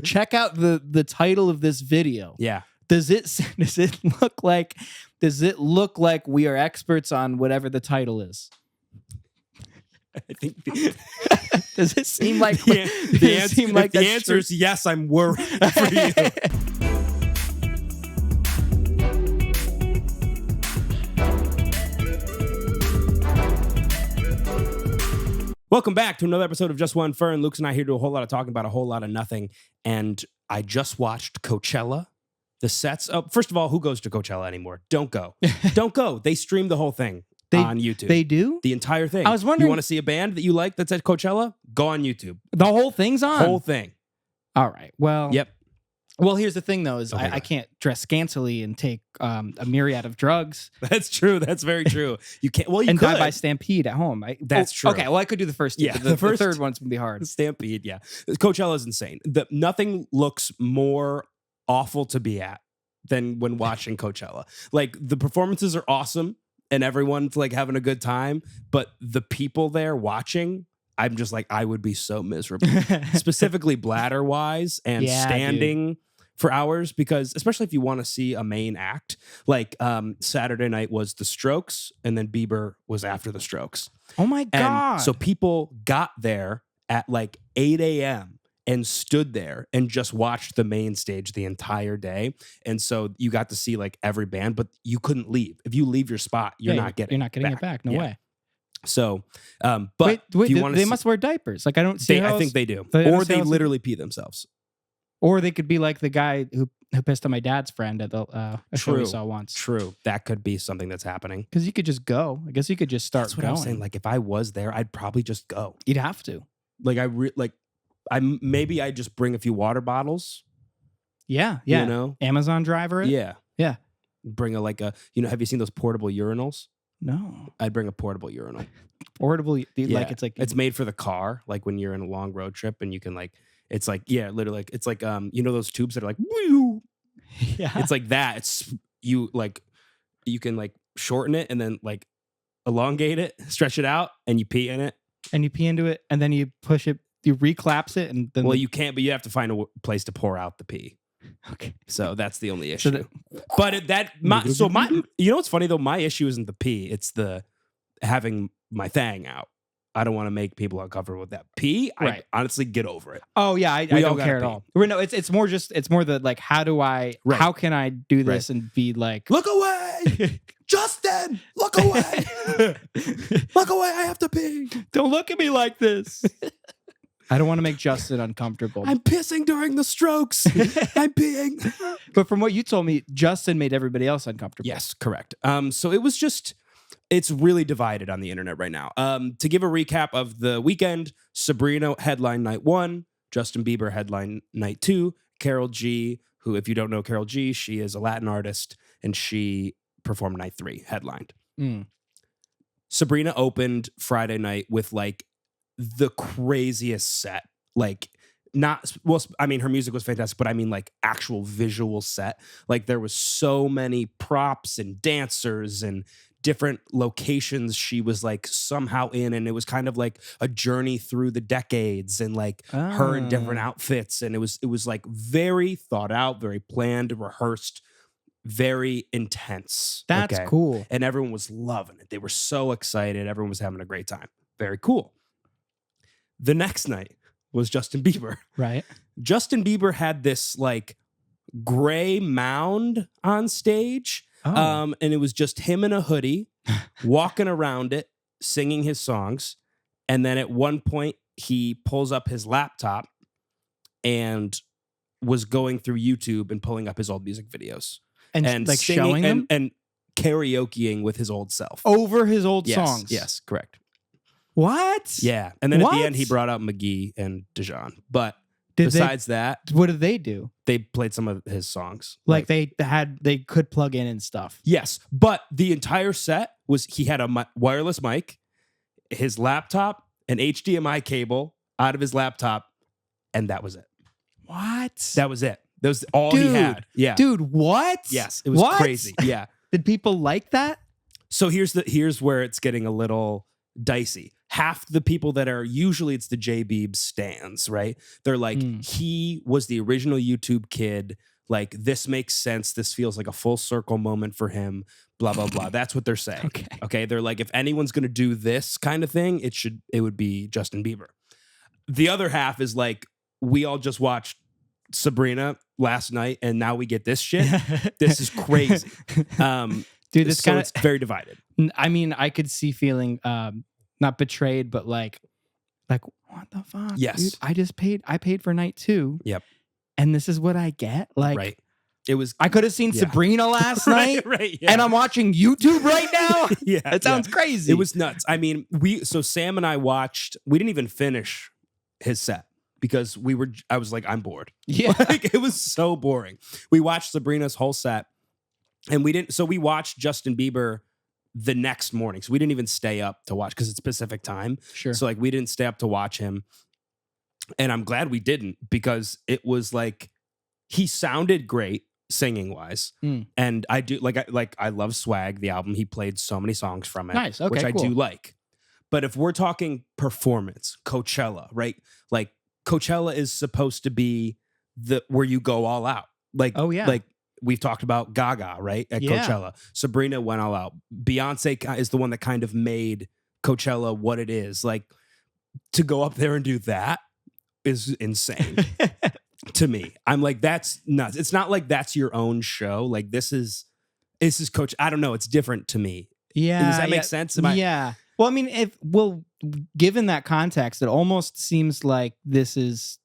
check out the title of this video. Yeah. Does it look like we are experts on whatever the title is? I think does it seem like the answer is yes, I'm worried for you. Welcome back to another episode of Just One Fern. Luke's and I here to do a whole lot of talking about a whole lot of nothing. And I just watched Coachella. The sets. Oh, first of all, who goes to Coachella anymore? Don't go. Don't go. They stream the whole thing on YouTube. They do? The entire thing. I was wondering. You want to see a band that you like that's at Coachella? Go on YouTube. The whole thing's on? Whole thing. All right. Well. Yep. Well, here's the thing, though, is I can't dress scantily and take a myriad of drugs. That's true. That's very true. You can't. Well, you and could. Die by stampede at home. That's true. Okay, well, I could do the first two. Yeah, the third one's going to be hard. Stampede, yeah. Coachella is insane. Nothing looks more awful to be at than when watching Coachella. Like, the performances are awesome, and everyone's, like, having a good time, but the people there watching... I'm just like, I would be so miserable, specifically bladder-wise and standing for hours, because especially if you want to see a main act, like Saturday night was The Strokes, and then Bieber was after The Strokes. Oh my God. And so people got there at like 8 a.m. and stood there and just watched the main stage the entire day. And so you got to see like every band, but you couldn't leave. If you leave your spot, you're not getting it back. No way. So, but wait, if you they must wear diapers. Like, I don't see. I think they do, or they literally pee themselves, or they could be like the guy who pissed on my dad's friend at the show we saw once. True, that could be something that's happening. Because you could just go. I guess you could just start. That's what going. I was saying. Like, if I was there, I'd probably just go. You'd have to. Like, maybe I just bring a few water bottles. Yeah. You know, Amazon driver it. Yeah. Bring have you seen those portable urinals? No. I'd bring a portable urinal. Portable, like it's made for the car, like when you're in a long road trip and you can literally like it's like those tubes that are like woo. Yeah. It's like that. It's you can like shorten it and then like elongate it, stretch it out, and you pee in it. And you pee into it, and then you push it, you reclapse it, and then you can't, but you have to find a place to pour out the pee. Okay. So that's the only issue. You know what's funny though? My issue isn't the pee; it's the having my thang out. I don't want to make people uncomfortable with that pee. Right. I honestly get over it. Oh yeah, I don't care at all. No, it's more the like, how can I do this and be like, look away, Justin, look away, look away, I have to pee. Don't look at me like this. I don't want to make Justin uncomfortable. I'm pissing during the Strokes. I'm peeing. But from what you told me, Justin made everybody else uncomfortable. Yes, correct. So it was it's really divided on the internet right now. To give a recap of the weekend, Sabrina headline night 1, Justin Bieber headline night 2, Karol G, who, if you don't know Karol G, she is a Latin artist, and she performed night 3, headlined. Sabrina opened Friday night with like the craziest set. Like, her music was fantastic, but I mean like actual visual set. Like, there was so many props and dancers and different locations she was like somehow in, and it was kind of like a journey through the decades, and like her in different outfits, and it was like very thought out, very planned, rehearsed, very intense. That's cool. And everyone was loving it. They were so excited. Everyone was having a great time. Very cool. The next night was Justin Bieber. Right. Justin Bieber had this like gray mound on stage. And it was just him in a hoodie walking around it, singing his songs. And then at one point he pulls up his laptop and was going through YouTube and pulling up his old music videos and like singing, showing them and karaokeing with his old self over his old songs. Yes, correct. What? Yeah. And then at the end, he brought out McGee and Dijon. But besides that, what did they do? They played some of his songs. Like they could plug in and stuff. Yes. But the entire set was, he had a wireless mic, his laptop, an HDMI cable out of his laptop, and that was it. What? That was it. That was all he had. Yeah. Dude, what? Yes. It was crazy. Yeah. Did people like that? So here's where it's getting a little dicey. Half the people that are usually it's the J Beeb stans, right? They're like, he was the original YouTube kid. Like, this makes sense. This feels like a full circle moment for him. Blah, blah, blah. That's what they're saying. Okay. They're like, if anyone's going to do this kind of thing, it would be Justin Bieber. The other half is like, we all just watched Sabrina last night and now we get this shit. This is crazy. Dude, this so it's very divided. I mean, I could see feeling not betrayed, but like what the fuck? Yes. Dude, I paid for night 2. Yep. And this is what I get? Like, right. It was. I could have seen Sabrina last night, right, and I'm watching YouTube right now. It sounds crazy. It was nuts. I mean, so Sam and I watched. We didn't even finish his set because I was like, I'm bored. Yeah, like, it was so boring. We watched Sabrina's whole set, and we didn't. So we watched Justin Bieber the next morning. So we didn't even stay up to watch because it's Pacific time. Sure. So like we didn't stay up to watch him. And I'm glad we didn't because it was like he sounded great singing wise. And I do I love Swag, the album. He played so many songs from it. Nice. Okay, which I cool. do like. But if we're talking performance, Coachella, right? Like Coachella is supposed to be where you go all out. Like, oh yeah. Like we've talked about Gaga, right? At Coachella. Sabrina went all out. Beyonce is the one that kind of made Coachella what it is. Like, to go up there and do that is insane to me. I'm like, that's nuts. It's not like that's your own show. Like, this is Coach. I don't know. It's different to me. Yeah. Does that make sense? Yeah. Well, I mean, given that context, it almost seems like this is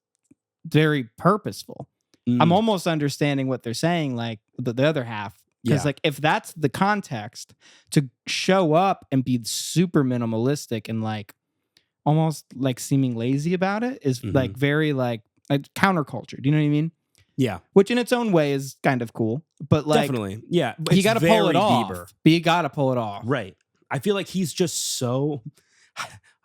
very purposeful. I'm almost understanding what they're saying, like the other half. Because like, if that's the context, to show up and be super minimalistic and like almost like seeming lazy about it is like very like counterculture. Do you know what I mean? Yeah. Which in its own way is kind of cool. But like, definitely. Yeah. You got to pull it off. Bieber. But you got to pull it off. Right. I feel like he's just so...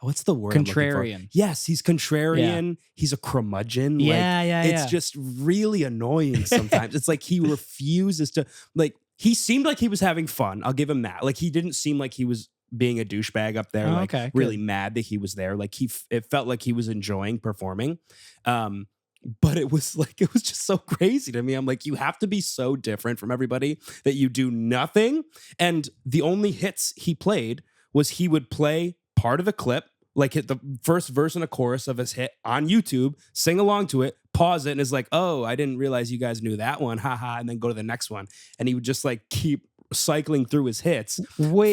What's the word? Contrarian. Yes, he's contrarian. Yeah. He's a curmudgeon. It's just really annoying sometimes. It's like he refuses to... Like, he seemed like he was having fun. I'll give him that. Like, he didn't seem like he was being a douchebag up there, really mad that he was there. Like, it felt like he was enjoying performing. But it was just so crazy to me. I'm like, you have to be so different from everybody that you do nothing. And the only hits he played was he would play part of the clip, like hit the first verse and a chorus of his hit on YouTube, sing along to it, pause it, and is like, oh, I didn't realize you guys knew that one, haha, and then go to the next one. And he would just like keep cycling through his hits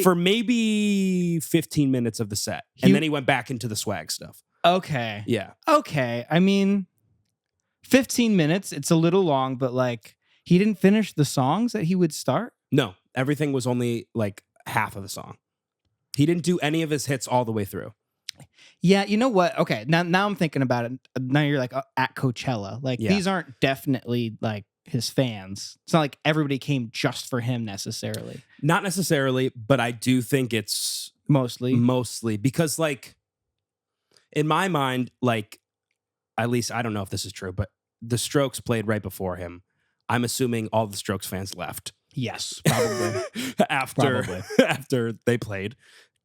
for maybe 15 minutes of the set. And then he went back into the Swag stuff. Okay. Yeah. Okay. I mean, 15 minutes, it's a little long, but like, he didn't finish the songs that he would start? No, everything was only like half of the song. He didn't do any of his hits all the way through. Yeah, you know what? Okay, now I'm thinking about it. Now you're like at Coachella. Like, these aren't definitely like his fans. It's not like everybody came just for him necessarily. Not necessarily, but I do think it's mostly because, like, in my mind, like, at least I don't know if this is true, but the Strokes played right before him. I'm assuming all the Strokes fans left. Yes, probably. after they played,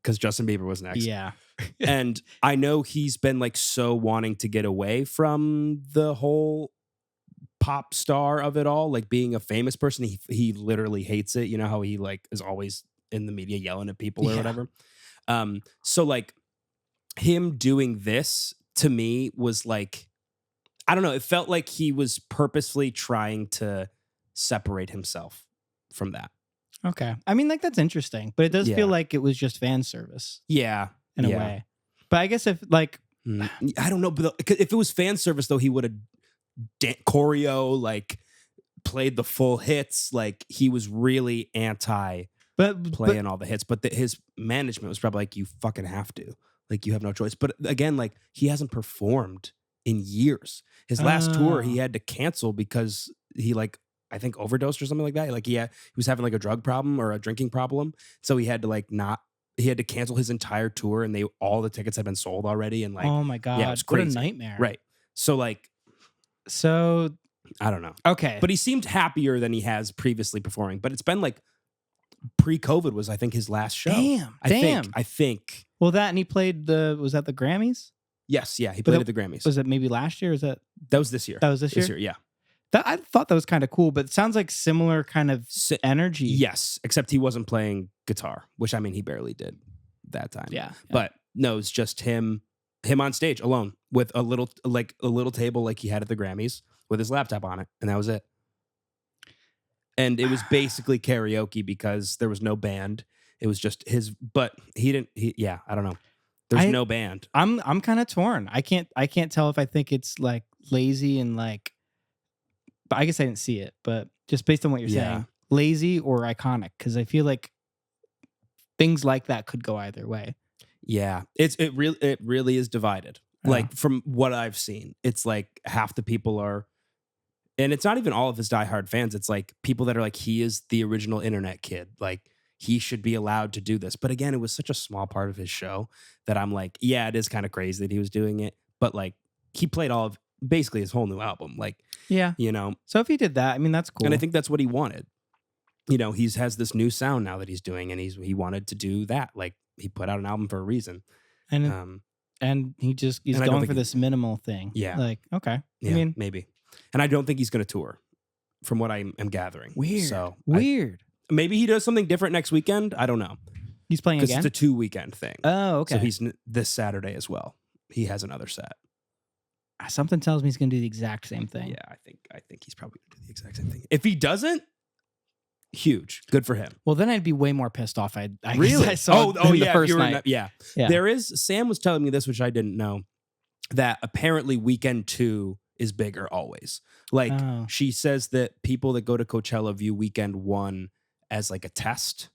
because Justin Bieber was next. Yeah. And I know he's been like so wanting to get away from the whole pop star of it all, like being a famous person. He literally hates it. You know how he like is always in the media yelling at people or whatever. So like him doing this to me was like, I don't know. It felt like he was purposefully trying to separate himself from that. Okay. I mean, like, that's interesting, but it does feel like it was just fan service. Yeah. In a way. But I guess if like... I don't know, but if it was fan service, though, he would have choreo, like, played the full hits. Like, he was really playing all the hits. But his management was probably like, you fucking have to. Like, you have no choice. But again, like, he hasn't performed in years. His last tour, he had to cancel because he, like, I think overdosed or something like that. Like he was having like a drug problem or a drinking problem. So he had to he had to cancel his entire tour and all the tickets had been sold already. And like, oh my God, yeah, it was crazy. What a nightmare. Right. So I don't know. Okay. But he seemed happier than he has previously performing, but it's been like pre-COVID was, I think, his last show. I think. Well, that and he played was that the Grammys? Yes, yeah, he played at the Grammys. Was it maybe last year? Or is that was this year? That was this year? This year, yeah. I thought that was kind of cool, but it sounds like similar kind of energy. Yes, except he wasn't playing guitar, which I mean he barely did that time. Yeah. But no, it's just him on stage alone with a little table like he had at the Grammys with his laptop on it, and that was it. And it was basically karaoke because there was no band. It was just his, but I don't know. There's no band. I'm kind of torn. I can't tell if I think it's like lazy and like, but I guess I didn't see it, but just based on what you're saying, lazy or iconic, because I feel like things like that could go either way. Yeah, it really is divided. Like from what I've seen, it's like half the people are, and it's not even all of his diehard fans. It's like people that are like, he is the original internet kid. Like he should be allowed to do this. But again, it was such a small part of his show that I'm like, yeah, it is kind of crazy that he was doing it. But like he played all of basically his whole new album. Like, yeah, you know. So if he did that, I mean, that's cool. And I think that's what he wanted. You know, has this new sound now that he's doing, and he wanted to do that. Like he put out an album for a reason. And he's going for this minimal thing. Yeah. Like, okay. Yeah, I mean, maybe. And I don't think he's going to tour from what I am gathering. Weird. So weird. Maybe he does something different next weekend. I don't know. He's playing again? Because it's a 2-weekend thing. Oh, okay. So he's this Saturday as well. He has another set. Something tells me he's going to do the exact same thing. Yeah, I think he's probably going to do the exact same thing. If he doesn't, huge. Good for him. Well, then I'd be way more pissed off. I really? saw the first night. Yeah. Sam was telling me this, which I didn't know, that apparently weekend 2 is bigger always. Like she says that people that go to Coachella view weekend 1 as like a test.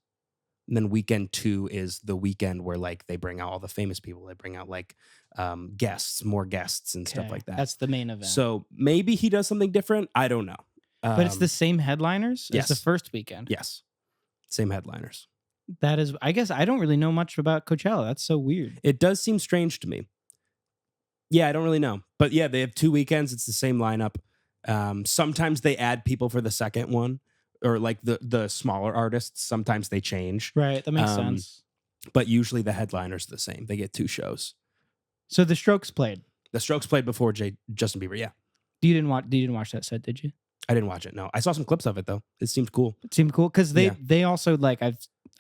And then weekend 2 is the weekend where like they bring out all the famous people. They bring out like more guests and stuff like that. That's the main event. So maybe he does something different. I don't know. But it's the same headliners as the first weekend. Yes. Same headliners. That is, I guess I don't really know much about Coachella. That's so weird. It does seem strange to me. Yeah, I don't really know. But yeah, they have 2 weekends. It's the same lineup. Sometimes they add people for the second one, or like the smaller artists. Sometimes they change. Right, that makes sense. But usually the headliner's the same. They get 2 shows. So the Strokes played. The Strokes played before Justin Bieber, yeah. You didn't watch that set, did you? I didn't watch it, no. I saw some clips of it, though. It seemed cool. It seemed cool because they also, like,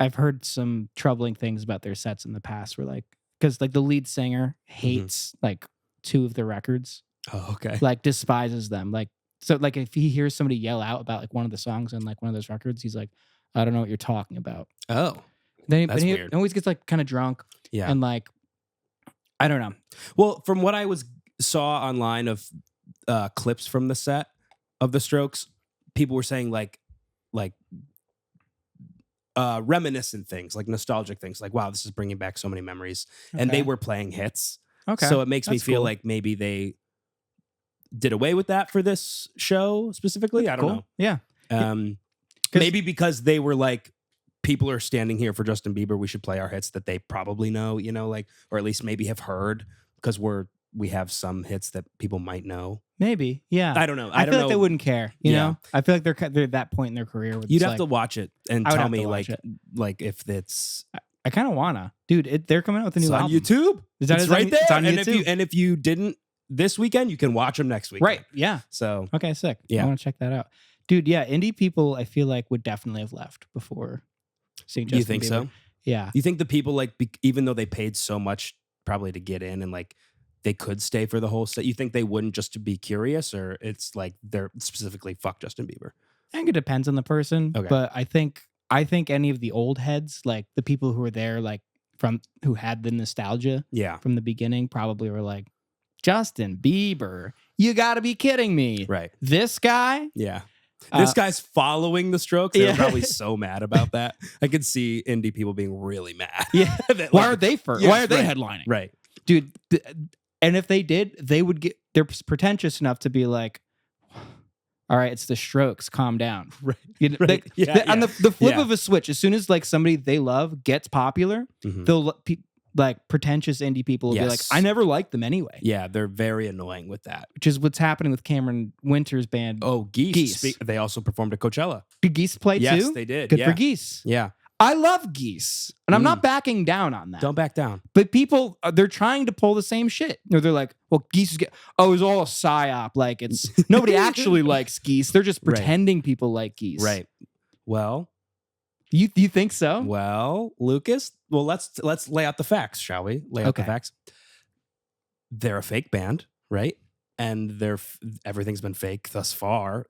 I've heard some troubling things about their sets in the past where, like, because, like, the lead singer hates, like, 2 of the records. Oh, okay. Like, despises them. Like, so, like, if he hears somebody yell out about, like, one of the songs on, like, one of those records, he's like, I don't know what you're talking about. Oh. Then he always gets, like, kind of drunk. Yeah. And, like, I don't know. Well, from what I saw online of clips from the set of the Strokes, people were saying like reminiscent things, like nostalgic things, like, wow, this is bringing back so many memories. Okay. And they were playing hits. Okay. So it makes me feel like maybe they did away with that for this show specifically. I don't know. Yeah. Maybe because they were like, people are standing here for Justin Bieber, we should play our hits that they probably know, you know, like, or at least maybe have heard, because we have some hits that people might know. Maybe, yeah. I don't know. I feel like they wouldn't care. You know, I feel like they're at that point in their career. Where you'd have to watch it and tell me, like if it's. I kind of wanna, dude. They're coming out with a new album on YouTube. It's right there. It's on YouTube. If you didn't this weekend, you can watch them next week. Right? Yeah. So okay, sick. Yeah, I want to check that out, dude. Yeah, indie people, I feel like would definitely have left before seeing Justin Bieber. You think so? Yeah. You think the people, like, even though they paid so much probably to get in and like they could stay for the whole set, you think they wouldn't just to be curious, or it's like they're specifically fuck Justin Bieber? I think it depends on the person, but I think any of the old heads, like the people who were there, like who had the nostalgia from the beginning, probably were like, Justin Bieber, you got to be kidding me. Right. This guy? Yeah. This guy's following the Strokes. They're probably so mad about that. I could see indie people being really mad. Yeah. Why are they first? Why are they headlining? Right. Dude, and if they did, they're pretentious enough to be like, all right, it's the Strokes, calm down. Right. On the flip of a switch, as soon as like somebody they love gets popular, they'll like pretentious indie people will be like, I never liked them anyway. Yeah, they're very annoying with that. Which is what's happening with Cameron Winter's band. Oh, Geese. They also performed at Coachella. Did Geese play too? Yes, they did. Good for Geese. Yeah. I love Geese, and I'm not backing down on that. Don't back down. But people, they're trying to pull the same shit. Or they're like, well, Geese is it's all a psyop. Like it's nobody actually likes Geese. They're just pretending people like Geese. Right. Well, you think so? Well, Lucas. Well, let's lay out the facts, shall we? Lay out the facts. They're a fake band, right? And everything's been fake thus far.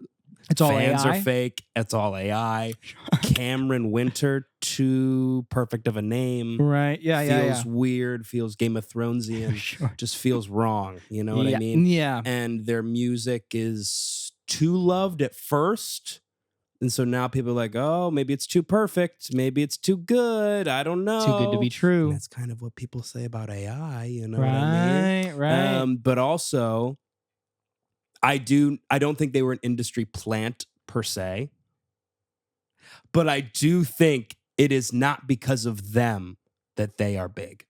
It's all Fans AI? are fake. It's all AI. Cameron Winter, too perfect of a name. Right. Yeah. Feels weird. Feels Game of Thronesian. Sure. Just feels wrong. You know what I mean? Yeah. And their music is too loved at first. And so now people are like, oh, maybe it's too perfect. Maybe it's too good. I don't know. Too good to be true. And that's kind of what people say about AI. You know what I mean? Right. But also, I don't think they were an industry plant per se. But I do think it is not because of them that they are big.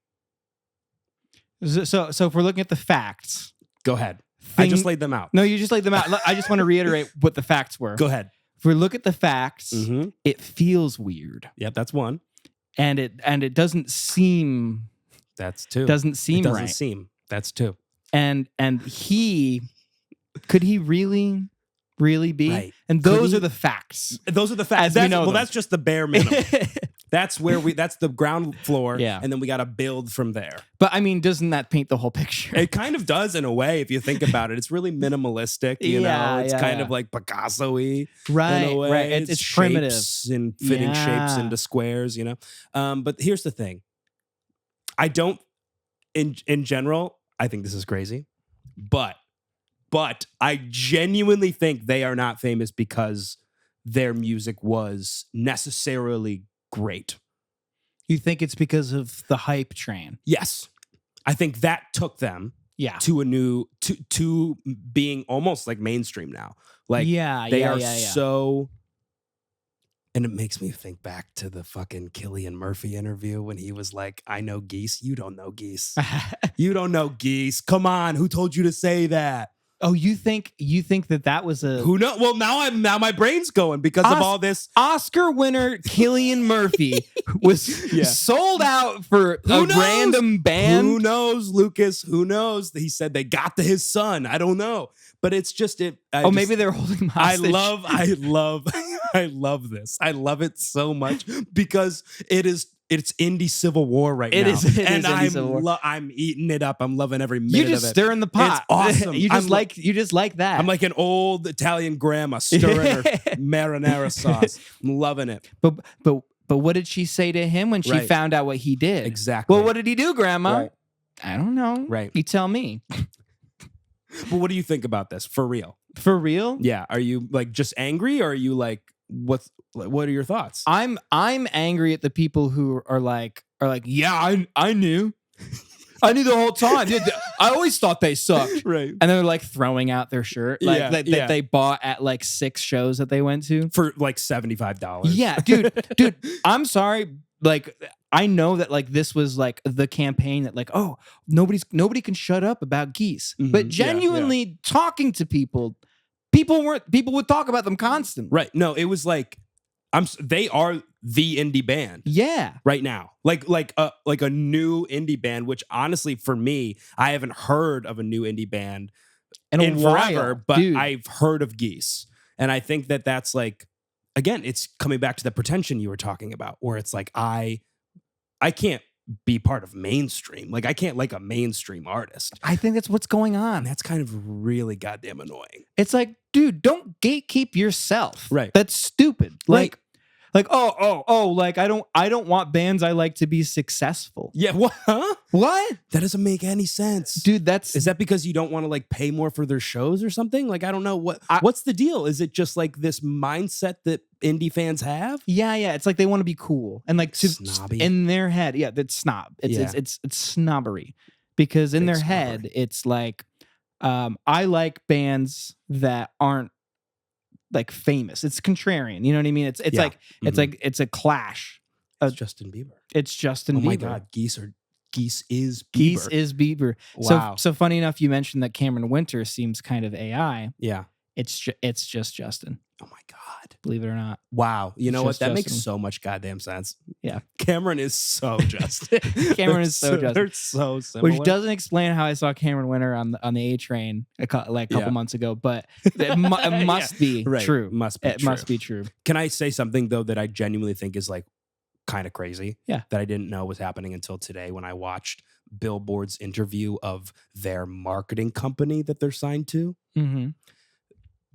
So if we're looking at the facts. Go ahead. I just laid them out. No, you just laid them out. I just want to reiterate what the facts were. Go ahead. If we look at the facts, it feels weird. Yep, that's one. And it doesn't seem. That's two. Doesn't seem right. It doesn't seem. That's two. And could he really be? Right. And those are the facts. Those are the facts. That's just the bare minimum. That's the ground floor. Yeah. And then we got to build from there. But I mean, doesn't that paint the whole picture? It kind of does in a way, if you think about it. It's really minimalistic, you know? It's kind of like Picasso-y. Right. In a way. Right. It's primitive. And fitting shapes into squares, you know? But here's the thing. I don't, in general, I think this is crazy. But I genuinely think they are not famous because their music was necessarily great. You think it's because of the hype train? Yes. I think that took them to a new to being almost like mainstream now. Like they are so. And it makes me think back to the fucking Cillian Murphy interview when he was like, I know Geese. You don't know Geese. You don't know Geese. Come on. Who told you to say that? Oh, you think that was a who knows? Well, now my brain's going because of all this. Oscar winner Cillian Murphy was sold out for random band. Who knows, Lucas? Who knows? He said they got to his son. I don't know, but it's just it. Maybe they're holding him hostage. I love this. I love it so much because it's indie Civil War right now. It is I'm eating it up. I'm loving every minute of it. You're just stirring the pot. It's awesome. you just like that. I'm like an old Italian grandma stirring her marinara sauce. I'm loving it. But what did she say to him when she found out what he did? Exactly. Well, what did he do, Grandma? Right. I don't know. Right. You tell me. But what do you think about this? For real? For real? Yeah. Are you like just angry, or are you like what are your thoughts? I'm angry at the people who are like, yeah, I knew. I knew the whole time. I always thought they sucked. Right. And they're like throwing out their shirt that they bought at like 6 shows that they went to. For like $75. Yeah, dude, I'm sorry. Like, I know that like this was like the campaign that like, oh, nobody can shut up about Geese. Mm-hmm. But genuinely talking to people would talk about them constantly. Right. No, it was like they are the indie band. Yeah. Right now. Like a new indie band, which honestly for me, I haven't heard of a new indie band in forever, but I've heard of Geese. And I think that that's like, again, it's coming back to the pretension you were talking about, where it's like I can't be part of mainstream. Like I can't like a mainstream artist. I think that's what's going on. And that's kind of really goddamn annoying. It's like, dude, don't gatekeep yourself. Right. That's stupid. Like like I don't want bands I like to be successful. Yeah, what? Huh? What? That doesn't make any sense. Dude, is that because you don't want to like pay more for their shows or something? Like I don't know what's the deal? Is it just like this mindset that indie fans have? Yeah, it's like they want to be cool and like snobby in their head. Yeah, that's snob. It's snobbery because in their head it's like I like bands that aren't like famous. It's contrarian. You know what I mean? It's like it's a clash. It's Justin Bieber. It's Justin Bieber. Oh my God, Geese is Bieber. Geese is Bieber. Wow. So funny enough, you mentioned that Cameron Winter seems kind of AI. Yeah. It's just Justin. Oh my God. Believe it or not. Wow. You know what? Just That makes Justin. so much goddamn sense. Yeah. Cameron is so Justin. Cameron is so Justin. They're so similar. Which doesn't explain how I saw Cameron Winter on the A Train a couple months ago, but it must be Right. true. Must be It true. must be true. Can I say something though that I genuinely think is like kind of crazy? Yeah. That I didn't know was happening until today when I watched Billboard's interview of their marketing company that they're signed to. Mm-hmm.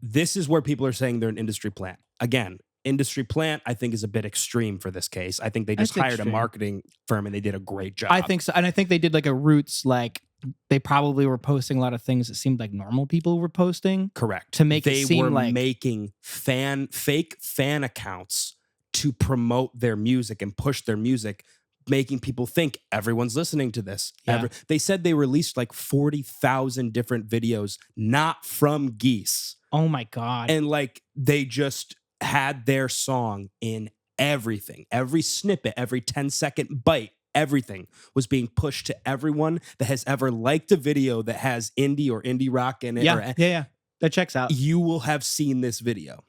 This is where people are saying they're an industry plant. Again, industry plant, I think, is a bit extreme for this case. I think they just That's hired extreme. a marketing firm and they did a great job. I think so. And I think they did like a Roots, like they probably were posting a lot of things that seemed like normal people were posting. Correct. To make they it seem were like making fake fan accounts to promote their music and push their music, making people think everyone's listening to this. Yeah. They said they released like 40,000 different videos, not from Geese. Oh my God. And like they just had their song in everything, every snippet, every 10-second bite, everything was being pushed to everyone that has ever liked a video that has indie or indie rock in it. Yeah. That checks out. You will have seen this video.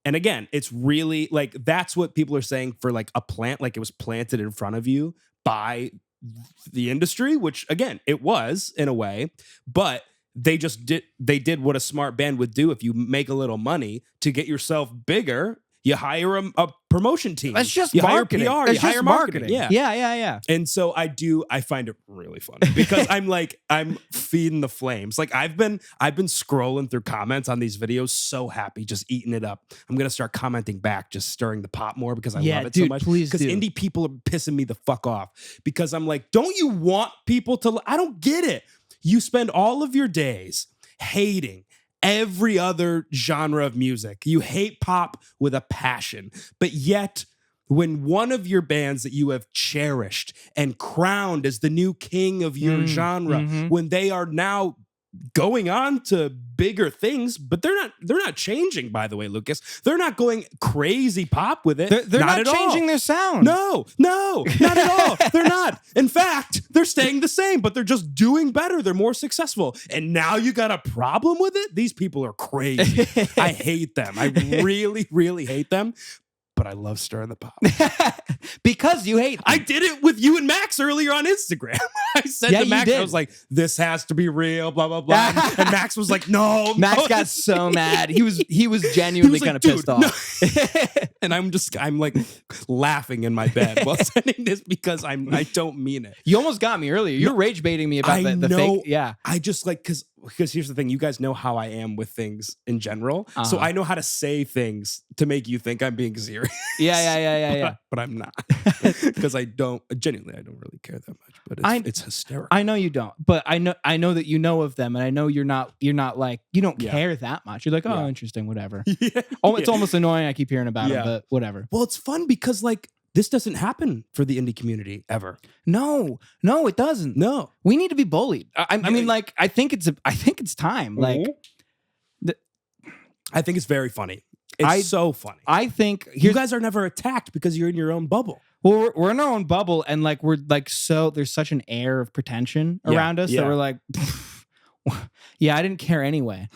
And again, it's really like that's what people are saying for like a plant, like it was planted in front of you by the industry, which again, it was in a way, but they did what a smart band would do. If you make a little money to get yourself bigger, you hire a promotion team. That's just you marketing. Hire PR, That's you hire just marketing. Yeah. And so I find it really funny because I'm feeding the flames. Like I've been scrolling through comments on these videos, so happy, just eating it up. I'm gonna start commenting back, just stirring the pot more because I love it so much. Please because do. indie people are pissing me the fuck off because I'm like, don't you want people to? I don't get it. You spend all of your days hating every other genre of music. You hate pop with a passion, but yet when one of your bands that you have cherished and crowned as the new king of your genre, when they are now going on to bigger things, but they're not changing, by the way, Lucas. They're not going crazy pop with it. They're not changing their sound. No, not at all. They're not. In fact, they're staying the same, but they're just doing better. They're more successful. And now you got a problem with it? These people are crazy. I hate them. I really, really hate them. But I love stirring the pot. Because you hate them. I did it with you and Max earlier on Instagram. I said to Max, I was like, this has to be real, blah, blah, blah. And Max was like, no. Max got so mad. He was genuinely kind of pissed off. No. And I'm like laughing in my bed while sending this because I don't mean it. You almost got me earlier. You're rage baiting me about the fake. Yeah. I just like, because here's the thing. You guys know how I am with things in general. So I know how to say things to make you think I'm being serious. Yeah. But I'm not. Because I don't really care that much. But it's hysterical. I know you don't, but I know that you know of them, and I know you're not like, you don't care that much. You're like, oh, interesting, whatever. It's almost annoying. I keep hearing about it, but whatever. Well, it's fun because like this doesn't happen for the indie community ever. No, it doesn't. No, we need to be bullied. I mean, like, I think it's time. Like, I think it's very funny. It's so funny. I think you guys are never attacked because you're in your own bubble. Well, we're in our own bubble, and like we're like there's such an air of pretension around us that we're like, yeah, I didn't care anyway.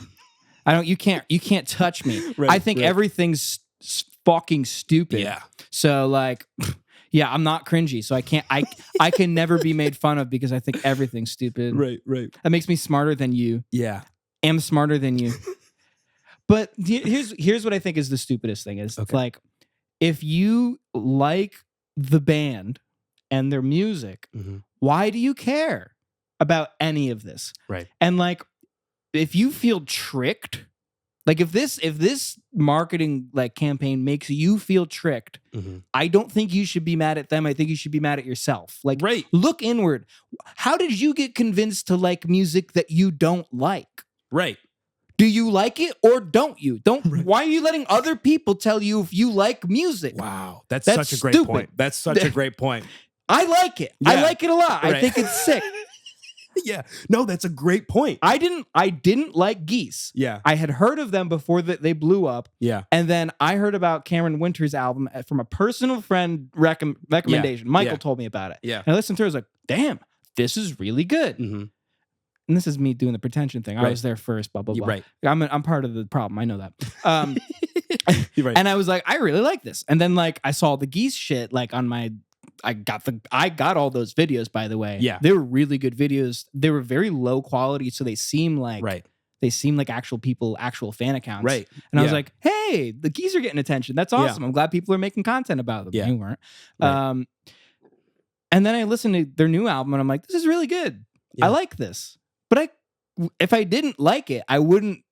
You can't touch me. Right, I think everything's fucking stupid. Yeah. So like, yeah, I'm not cringy, so I can never be made fun of because I think everything's stupid. Right. That makes me smarter than you. Yeah. Am smarter than you. But here's what I think is the stupidest thing is like, if you like the band and their music, why do you care about any of this? Right. And like, if you feel tricked, like if this marketing like campaign makes you feel tricked, I don't think you should be mad at them. I think you should be mad at yourself. Like, look inward. How did you get convinced to like music that you don't like? Right. Do you like it or don't you? Why are you letting other people tell you if you like music? Wow. That's such a great stupid. point. That's such a great point. I like it. Yeah. I like it a lot. Right. I think it's sick. Yeah. No, that's a great point. I didn't like Geese. Yeah. I had heard of them before they blew up. Yeah. And then I heard about Cameron Winter's album from a personal friend recommendation. Yeah. Michael told me about it. Yeah. And I listened to it. I was like, damn, this is really good. And this is me doing the pretension thing. I was there first, blah, blah, blah. Right. I'm part of the problem. I know that. Right. And I was like, I really like this. And then like I saw the Geese shit like on my I got all those videos, by the way. Yeah. They were really good videos. They were very low quality, so they seem like actual people, actual fan accounts. Right. And I was like, hey, the Geese are getting attention. That's awesome. I'm glad people are making content about them. Yeah. You weren't. Right. And then I listened to their new album and I'm like, this is really good. Yeah. I like this. But if I didn't like it, I wouldn't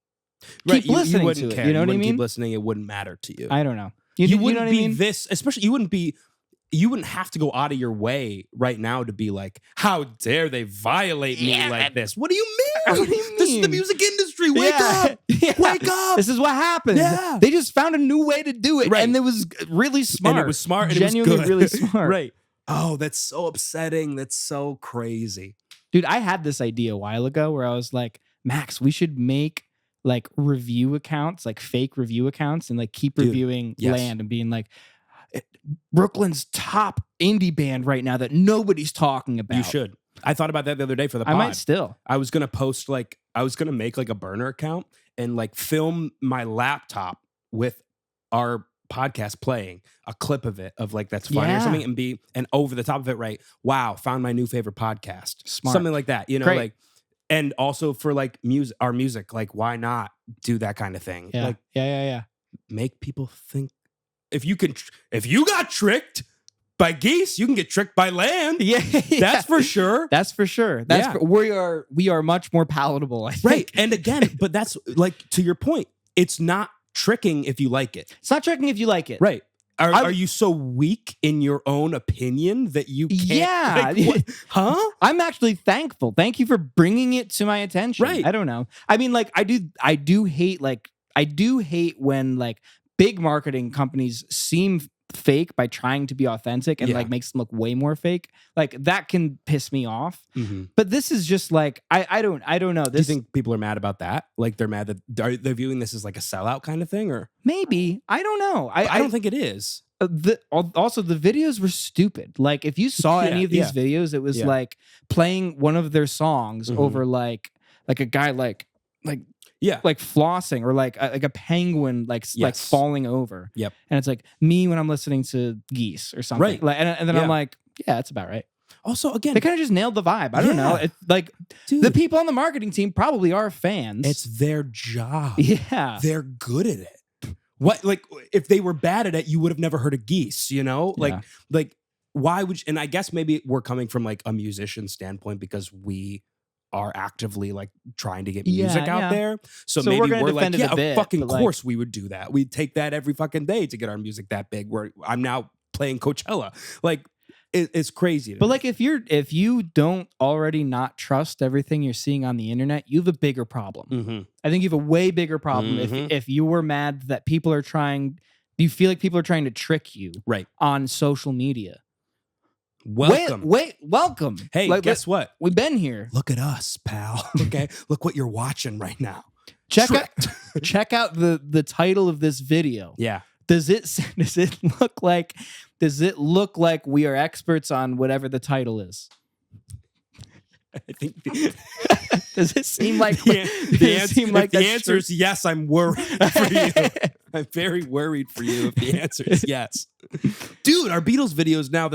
keep listening you wouldn't to care. it. You know what I wouldn't mean? Keep listening, it wouldn't matter to you. I don't know. You know wouldn't what be I mean? this, especially you wouldn't have to go out of your way right now to be like, how dare they violate me like this? What do you mean? What do you This is the mean? music industry. Wake up. Wake up. This is what happened. Yeah. They just found a new way to do it. Right. And it was really smart. And it was smart. And Genuinely it was good. really smart. Right. Oh, that's so upsetting. That's so crazy. Dude, I had this idea a while ago where I was like, Max, we should make like review accounts, like fake review accounts, and like keep reviewing land and being like, Brooklyn's top indie band right now that nobody's talking about. You should. I thought about that the other day for the pod. I might still. I was gonna post I was gonna make like a burner account and like film my laptop with our podcast playing a clip of it of like that's funny or something and over the top of it, right? Wow, found my new favorite podcast. Smart. Something like that, you know, Great. like, and also for like our music, like why not do that kind of thing? Yeah. Like, Yeah. make people think if you got tricked by Geese, you can get tricked by land. Yeah. That's for sure. That's for sure. We are much more palatable, I think. Right. And again, but that's like to your point, it's not tricking if you like it. It's not tricking if you like it. Right. Are you so weak in your own opinion that you can't? Yeah. Like, what? Huh? I'm actually thankful. Thank you for bringing it to my attention. Right. I don't know. I mean, like, I do hate when like big marketing companies seem fake by trying to be authentic and like makes them look way more fake. Like that can piss me off. Mm-hmm. But this is just like I don't know. Do you think people are mad about that? Like they're mad that they're viewing this as like a sellout kind of thing, or maybe I don't know. I don't think it is. Also, the videos were stupid. Like if you saw any of these videos, it was like playing one of their songs over like a guy like flossing or like a penguin like falling over. Yep. And it's like me when I'm listening to Geese or something. Right. Like, and then I'm like, yeah, that's about right. Also, again, they kind of just nailed the vibe. I don't know. It's like dude, the people on the marketing team probably are fans. it's their job. Yeah. They're good at it. What, like, if they were bad at it, you would have never heard of Geese, you know? Like, why would you, and I guess maybe we're coming from like a musician standpoint because we are actively like trying to get music out there. So maybe we're like, yeah, of fucking course we would do that. We'd take that every fucking day to get our music that big. Where I'm now playing Coachella. Like, it's crazy. But like if you don't already not trust everything you're seeing on the internet, you have a bigger problem. Mm-hmm. I think you have a way bigger problem if you were mad that you feel like people are trying to trick you on social media. Welcome. Welcome. Hey, guess what? We've been here. Look at us, pal. Okay. Look what you're watching right now. Check out the title of this video. Yeah. Does it look like we are experts on whatever the title is? I think does it seem like the answer is yes? I'm worried for you. I'm very worried for you if the answer is yes. Dude, our Beatles video is now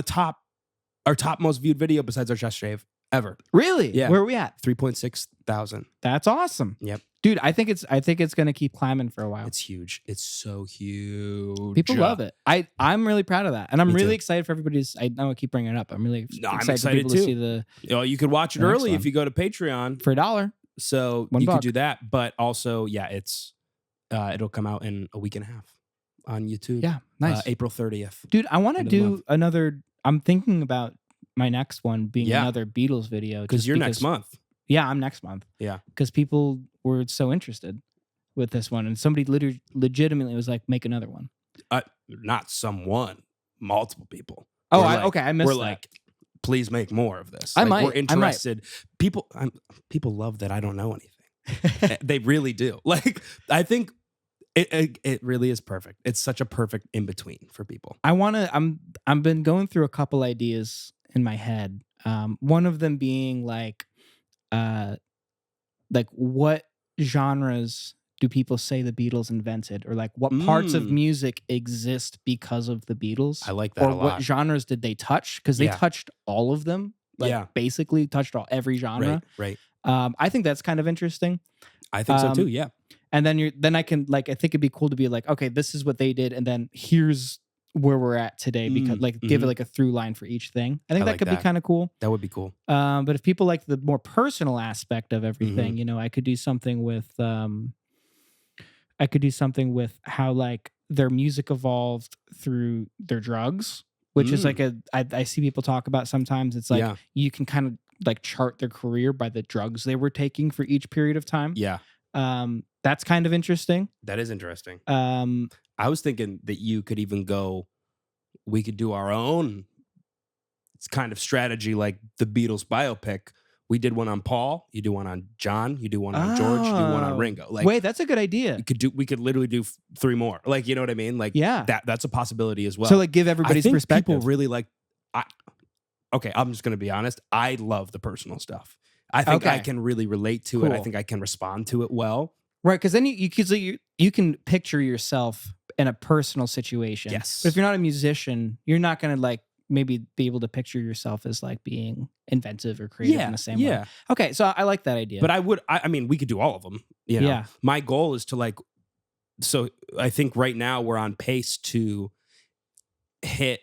our top most viewed video besides our chest shave ever. Really? Yeah. Where are we at? 3.6 thousand. That's awesome. Yep. Dude, I think it's gonna keep climbing for a while. It's huge. It's so huge. People love it. I'm really proud of that, and I'm really excited for everybody's. I know I keep bringing it up. I'm really excited for people too. to see the. You could watch it early if you go to Patreon for $1. So you could do that, but also it's it'll come out in a week and a half on YouTube. Yeah, nice. April 30th. Dude, I want to do another. I'm thinking about my next one being another Beatles video because you're next month. Yeah, I'm next month. Yeah, because people were so interested with this one, and somebody legitimately was like, "Make another one." Not someone, multiple people. Oh, I missed that. We're like, please make more of this. We're interested. People love that I don't know anything. They really do. Like, I think it really is perfect. It's such a perfect in between for people. I've been going through a couple ideas in my head. One of them being like what genres do people say the Beatles invented, or like what parts of music exist because of the Beatles? I like that or a lot. what genres did they touch? Because they touched all of them. Like basically touched every genre. Right. I think that's kind of interesting. I think so too. Yeah. And then I can I think it'd be cool to be like, okay, this is what they did, and then here's where we're at today, because give it like a through line for each thing. I think that could be kind of cool. That would be cool. But if people like the more personal aspect of everything, I could do something with how like their music evolved through their drugs, which is like I see people talk about sometimes. It's like you can kind of like chart their career by the drugs they were taking for each period of time. Yeah. That's kind of interesting. That is interesting. I was thinking that you could even we could do our own kind of strategy, like the Beatles biopic. We did one on Paul, you do one on John, you do one on George, you do one on Ringo. Like, wait, that's a good idea. We could literally do 3 more. Like, you know what I mean? Like, that's a possibility as well. So like give everybody's perspective. People really like. Okay, I'm just gonna be honest. I love the personal stuff. I think I can really relate to it. I think I can respond to it well. Right, because then you can picture yourself in a personal situation. Yes. But if you're not a musician, you're not going to like maybe be able to picture yourself as like being inventive or creative in the same way. Okay, so I like that idea. But I mean, we could do all of them. You know? Yeah. My goal is to like. So I think right now we're on pace to hit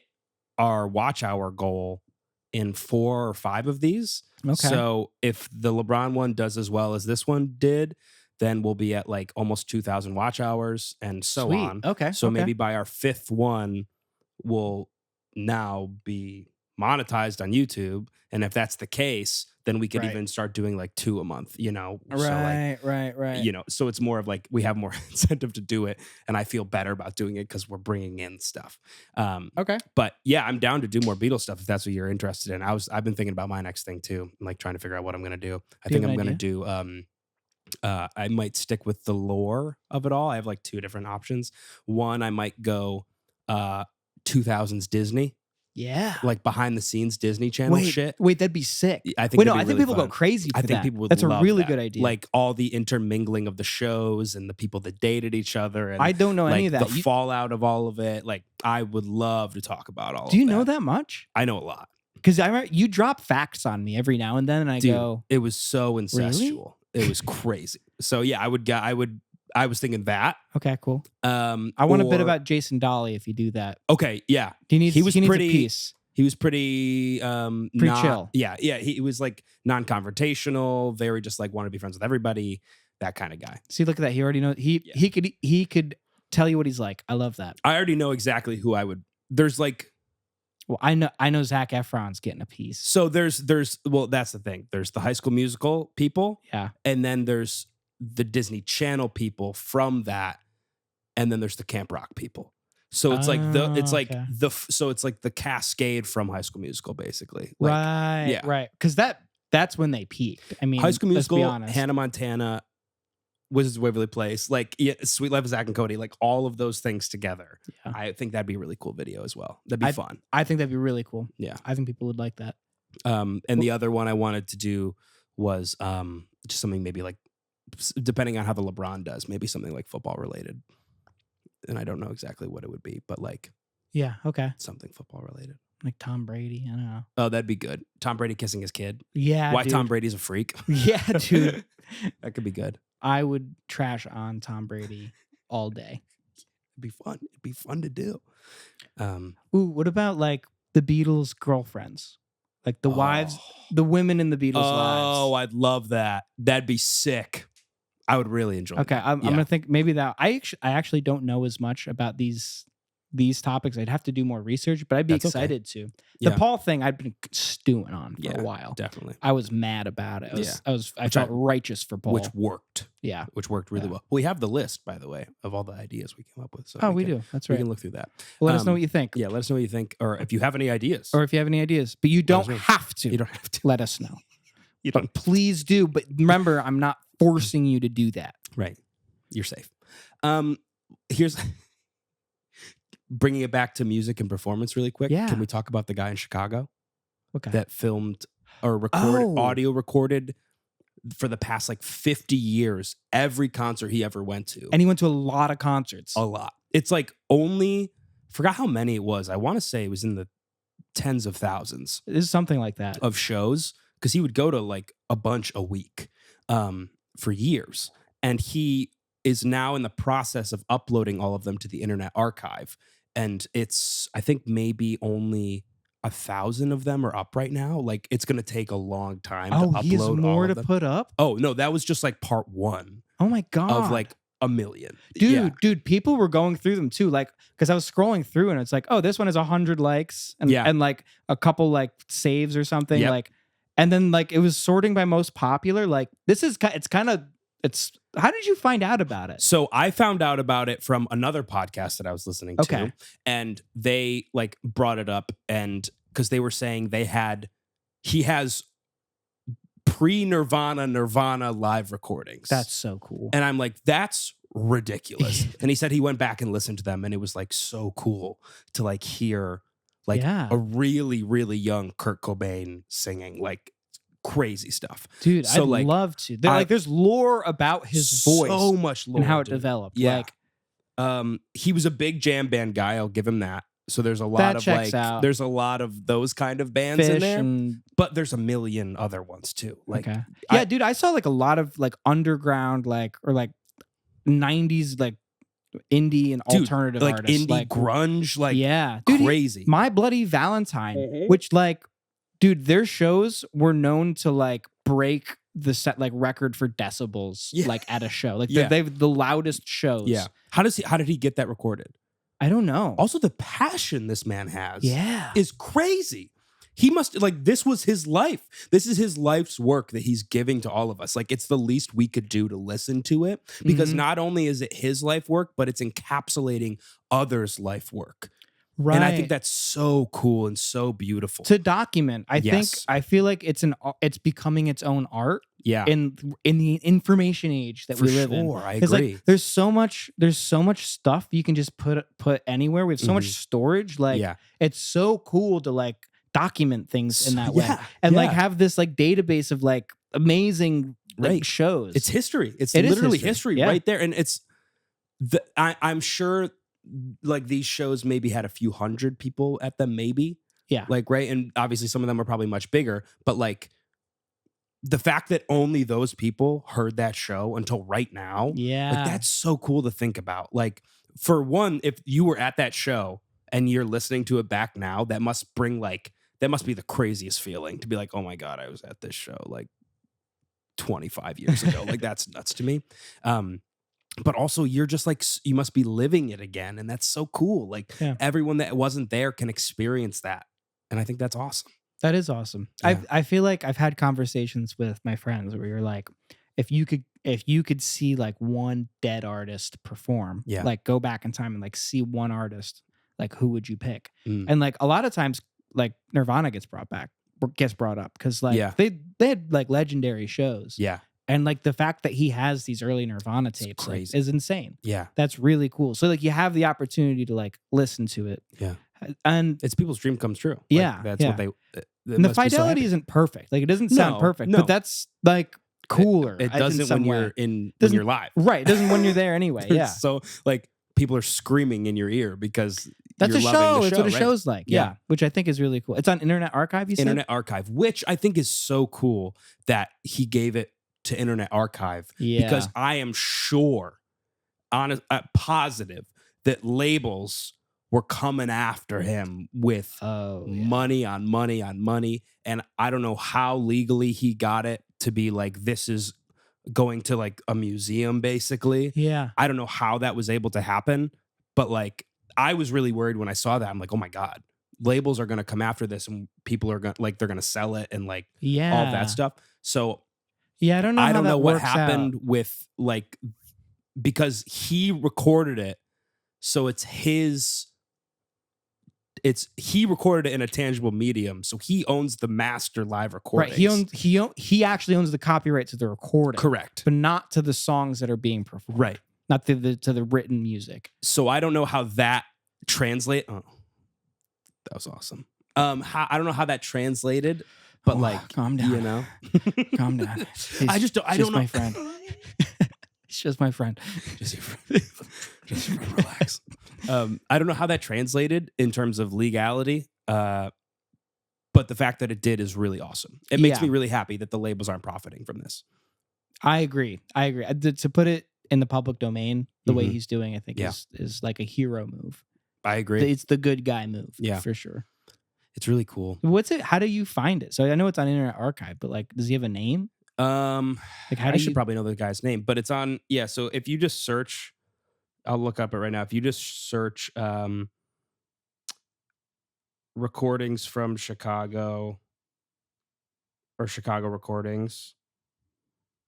our watch hour goal in 4 or 5 of these. Okay. So if the LeBron one does as well as this one did, then we'll be at like almost 2,000 watch hours and so on. Okay. So maybe by our 5th one, we'll now be monetized on YouTube. And if that's the case, then we could even start doing like 2 a month, you know? Right. You know, so it's more of like we have more incentive to do it. And I feel better about doing it because we're bringing in stuff. Okay. But yeah, I'm down to do more Beatles stuff if that's what you're interested in. I've been thinking about my next thing too. I'm like trying to figure out what I'm going to do. I think I'm going to do... I might stick with the lore of it all. I have like 2 different options. One, I might go 2000s Disney. Yeah. Like behind the scenes Disney Channel shit. Wait, that'd be sick. I think I think people go crazy for that. I think people would That's love a really that. good idea. Like all the intermingling of the shows and the people that dated each other. And I don't know like any of that. The fallout of all of it. Like I would love to talk about all of that. Do you know that much? I know a lot. Because I remember you drop facts on me every now and then, and I go, it was so incestual. Really? It was crazy. So yeah, I was thinking that. Okay, cool. I want a bit about Jason Dolly if you do that. Okay, yeah. He needs a piece. He was pretty chill. Yeah. He was like non-confrontational, very just like want to be friends with everybody, that kind of guy. See, look at that. He already knows he could tell you what he's like. I love that. I already know exactly who I would. There's like, well, I know Zac Efron's getting a piece. So there's well, that's the thing. There's the High School Musical people. Yeah. And then there's the Disney Channel people from that. And then there's the Camp Rock people. So it's like it's like the cascade from High School Musical, basically. Like, right. Right. Because that's when they peaked. I mean, High School Musical, let's be honest. Hannah Montana, Wizards of Waverly Place, like Sweet Life of Zack and Cody, like all of those things together. Yeah. I think that'd be a really cool video as well. That'd be fun. I think that'd be really cool. Yeah. I think people would like that. And the other one I wanted to do was just something maybe like, depending on how the LeBron does, maybe something like football related. And I don't know exactly what it would be, but like, yeah, okay, something football related, like Tom Brady. I don't know. Oh, that'd be good. Tom Brady kissing his kid. Yeah, why dude. Tom Brady's a freak. Yeah, dude, that could be good. I would trash on Tom Brady all day. It'd be fun. It'd be fun to do. Ooh, what about like the Beatles' girlfriends, like the wives, the women in the Beatles' lives? Oh, I'd love that. That'd be sick. I would really enjoy. Okay, I'm gonna think maybe that I actually don't know as much about these topics. I'd have to do more research, but I'd be excited to. The Paul thing I'd been stewing on for a while. Definitely, I was mad about it. I felt righteous for Paul, which worked. Yeah, which worked really well. We have the list, by the way, of all the ideas we came up with. So we do. That's right. We can look through that. Well, let us know what you think. Yeah, let us know what you think, or if you have any ideas, but you don't have to. You don't have to. Let us know. But please do. But remember, I'm not forcing you to do that. Right. You're safe. Here's bringing it back to music and performance really quick. Yeah. Can we talk about the guy in Chicago that filmed or recorded, audio recorded for the past like 50 years, every concert he ever went to. And he went to a lot of concerts. A lot. It's like forgot how many it was. I want to say it was in the tens of thousands. It is something like that. Of shows, because he would go to like a bunch a week for years. And he is now in the process of uploading all of them to the Internet Archive. And it's, I think maybe only 1,000 of them are up right now. Like, it's going to take a long time to upload he has more all to of them. put up? Oh, no, that was just like part one. Oh my God. Of like 1 million. Dude, people were going through them too. Like, because I was scrolling through and it's like, oh, this one has 100 likes and like a couple like saves or something. Yep. Like, and then like it was sorting by most popular. Like, how did you find out about it? So I found out about it from another podcast that I was listening to. And they like brought it up, and because they were saying he has pre-Nirvana live recordings. That's so cool. And I'm like, that's ridiculous. And he said he went back and listened to them, and it was like so cool to like hear like a really, really young Kurt Cobain singing like crazy stuff. Dude, so I'd love to. There's lore about his voice. So much lore. And how it developed. Yeah. Like, he was a big jam band guy. I'll give him that. So there's a lot of like, there's a lot of those kind of bands in there, but there's a million other ones too. Like, dude, I saw like a lot of like underground, like, or like 90s, like indie and alternative like artists, indie like grunge, like dude, crazy. My Bloody Valentine, which like, dude, their shows were known to like break the set like record for decibels, like at a show. Like they've the loudest shows. Yeah. How did he get that recorded? I don't know. Also, the passion this man has Yeah. is crazy. He must, like, this was his life. This is his life's work that he's giving to all of us. Like, it's the least we could do to listen to it, because not only is it his life work, but it's encapsulating others' life work. Right. And I think that's so cool and so beautiful. To document. I feel like it's becoming its own art. Yeah. In the information age that we live in. I agree. Like, there's so much stuff you can just put anywhere. We have so much storage. Like, it's so cool to like document things in that way. And like have this like database of like amazing like, shows. It's history. It's literally history right there. And it's I'm sure like these shows maybe had a few hundred people at them, maybe. Yeah. Like, right. And obviously some of them are probably much bigger, but like the fact that only those people heard that show until right now. Yeah. Like, that's so cool to think about. Like, for one, if you were at that show and you're listening to it back now, that must be the craziest feeling to be like, oh my God, I was at this show like 25 years ago. Like, that's nuts to me. But also you're just like, you must be living it again. And that's so cool. Like everyone that wasn't there can experience that. And I think that's awesome. That is awesome. Yeah. I feel like I've had conversations with my friends where you're like, if you could see like one dead artist perform, like go back in time and like see one artist, like who would you pick? And like a lot of times like Nirvana gets brought up because like they had like legendary shows. Yeah. And like the fact that he has these early Nirvana tapes like, is insane. Yeah. That's really cool. So like you have the opportunity to like listen to it. Yeah. And it's people's dream comes true. Yeah. Like, that's what they and the fidelity isn't perfect. Like it doesn't sound perfect, but that's like cooler. It doesn't when you're when you're live. Right. It doesn't when you're there anyway. Yeah. So like people are screaming in your ear because that's you're a show. It's what a show's like. Yeah. Which I think is really cool. It's on Internet Archive, you said? Internet Archive, which I think is so cool that he gave it to Internet Archive. Yeah. Because I am sure, positive, that labels were coming after him with money on money on money. And I don't know how legally he got it to be like, this is going to like a museum, basically. Yeah. I don't know how that was able to happen, but like, I was really worried when I saw that. I'm like, oh my God, labels are going to come after this and people are going to like, they're going to sell it and like all that stuff. So yeah, I don't know what happened with like, because he recorded it. So he recorded it in a tangible medium. So he owns the master live recordings. Right. He actually owns the copyright to the recording. Correct. But not to the songs that are being performed. Right. Not to the written music. So I don't know how that translate. Oh, that was awesome. I don't know how that translated but like, calm down. you know, Calm down. I don't know. My friend. He's just my friend. Just your friend. Just your friend. Relax. I don't know how that translated in terms of legality. But the fact that it did is really awesome. It makes me really happy that the labels aren't profiting from this. I agree. To put it in the public domain, the way he's doing, I think is like a hero move. I agree. It's the good guy move. Yeah, for sure. It's really cool. What's it? How do you find it? So I know it's on Internet Archive, but like, does he have a name? Like, I should probably know the guy's name, but it's on. Yeah, so if you just search, I'll look up it right now. If you just search recordings from Chicago or Chicago recordings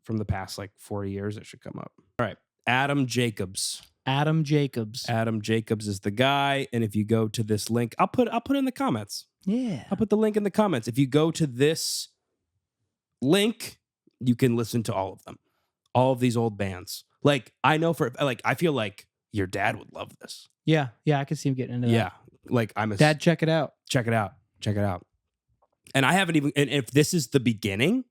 from the past like 40 years, it should come up. All right, Adam Jacobs. Adam Jacobs is the guy, and if you go to this link, I'll put it in the comments. Yeah, I'll put the link in the comments. If you go to this link, you can listen to all of them, all of these old bands. Like, I know I feel like your dad would love this. Yeah, I could see him getting into that. Yeah, like Dad, check it out. Check it out. And I haven't even. And if this is the beginning.